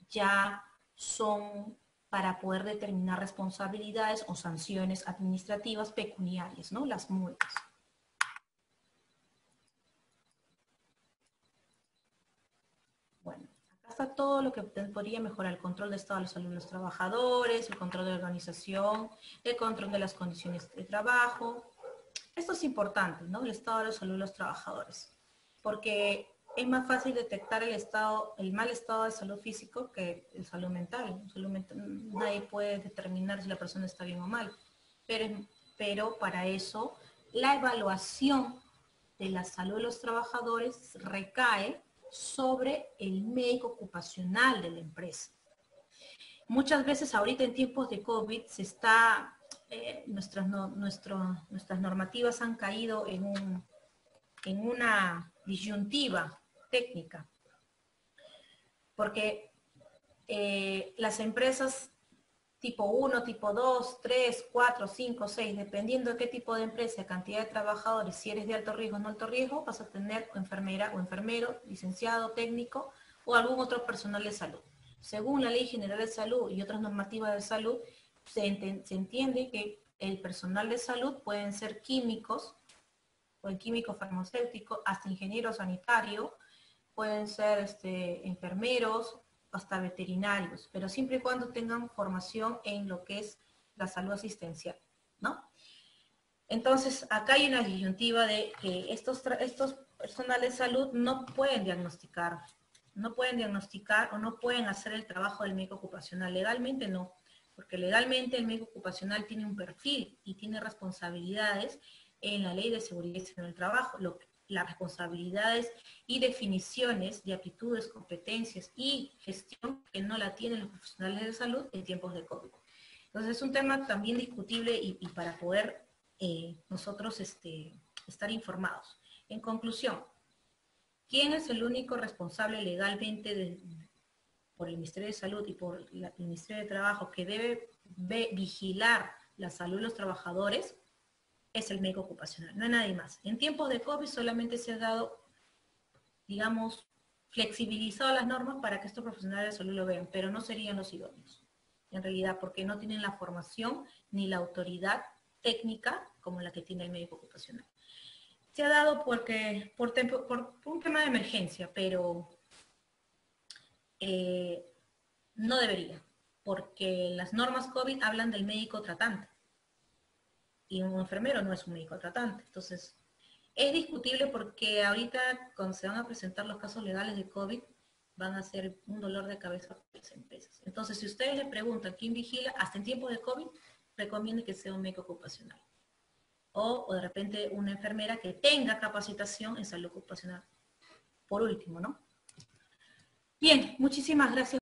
ya son para poder determinar responsabilidades o sanciones administrativas pecuniarias, ¿no? Las multas. Bueno, acá está todo lo que podría mejorar: el control de estado de la salud de los trabajadores, el control de la organización, el control de las condiciones de trabajo. Esto es importante, ¿no? El estado de la salud de los trabajadores, porque es más fácil detectar el mal estado de salud físico que el salud mental. Nadie puede determinar si la persona está bien o mal, pero para eso la evaluación de la salud de los trabajadores recae sobre el médico ocupacional de la empresa. Muchas veces ahorita en tiempos de COVID nuestras normativas han caído en una disyuntiva técnica, porque las empresas tipo 1, tipo 2, 3, 4, 5, 6, dependiendo de qué tipo de empresa, cantidad de trabajadores, si eres de alto riesgo o no alto riesgo, vas a tener enfermera o enfermero, licenciado, técnico o algún otro personal de salud. Según la Ley General de Salud y otras normativas de salud, se entiende que el personal de salud pueden ser químicos, o el químico farmacéutico, hasta ingeniero sanitario, pueden ser enfermeros, hasta veterinarios, pero siempre y cuando tengan formación en lo que es la salud asistencial, ¿no? Entonces, acá hay una disyuntiva de que estos personales de salud no pueden diagnosticar o no pueden hacer el trabajo del médico ocupacional. Legalmente no, porque legalmente el médico ocupacional tiene un perfil y tiene responsabilidades en la Ley de Seguridad y Salud del Trabajo, las responsabilidades y definiciones de aptitudes, competencias y gestión que no la tienen los profesionales de salud en tiempos de COVID. Entonces es un tema también discutible y para poder nosotros estar informados. En conclusión, ¿quién es el único responsable legalmente por el Ministerio de Salud y por el Ministerio de Trabajo que debe vigilar la salud de los trabajadores? Es el médico ocupacional, no hay nadie más. En tiempos de COVID solamente se ha dado, digamos, flexibilizado las normas para que estos profesionales de salud lo vean, pero no serían los idóneos, en realidad, porque no tienen la formación ni la autoridad técnica como la que tiene el médico ocupacional. Se ha dado por un tema de emergencia, pero no debería, porque las normas COVID hablan del médico tratante, y un enfermero no es un médico tratante. Entonces, es discutible porque ahorita cuando se van a presentar los casos legales de COVID, van a ser un dolor de cabeza para las empresas. Entonces, si ustedes le preguntan quién vigila, hasta en tiempos de COVID, recomiende que sea un médico ocupacional. O de repente una enfermera que tenga capacitación en salud ocupacional. Por último, ¿no? Bien, muchísimas gracias.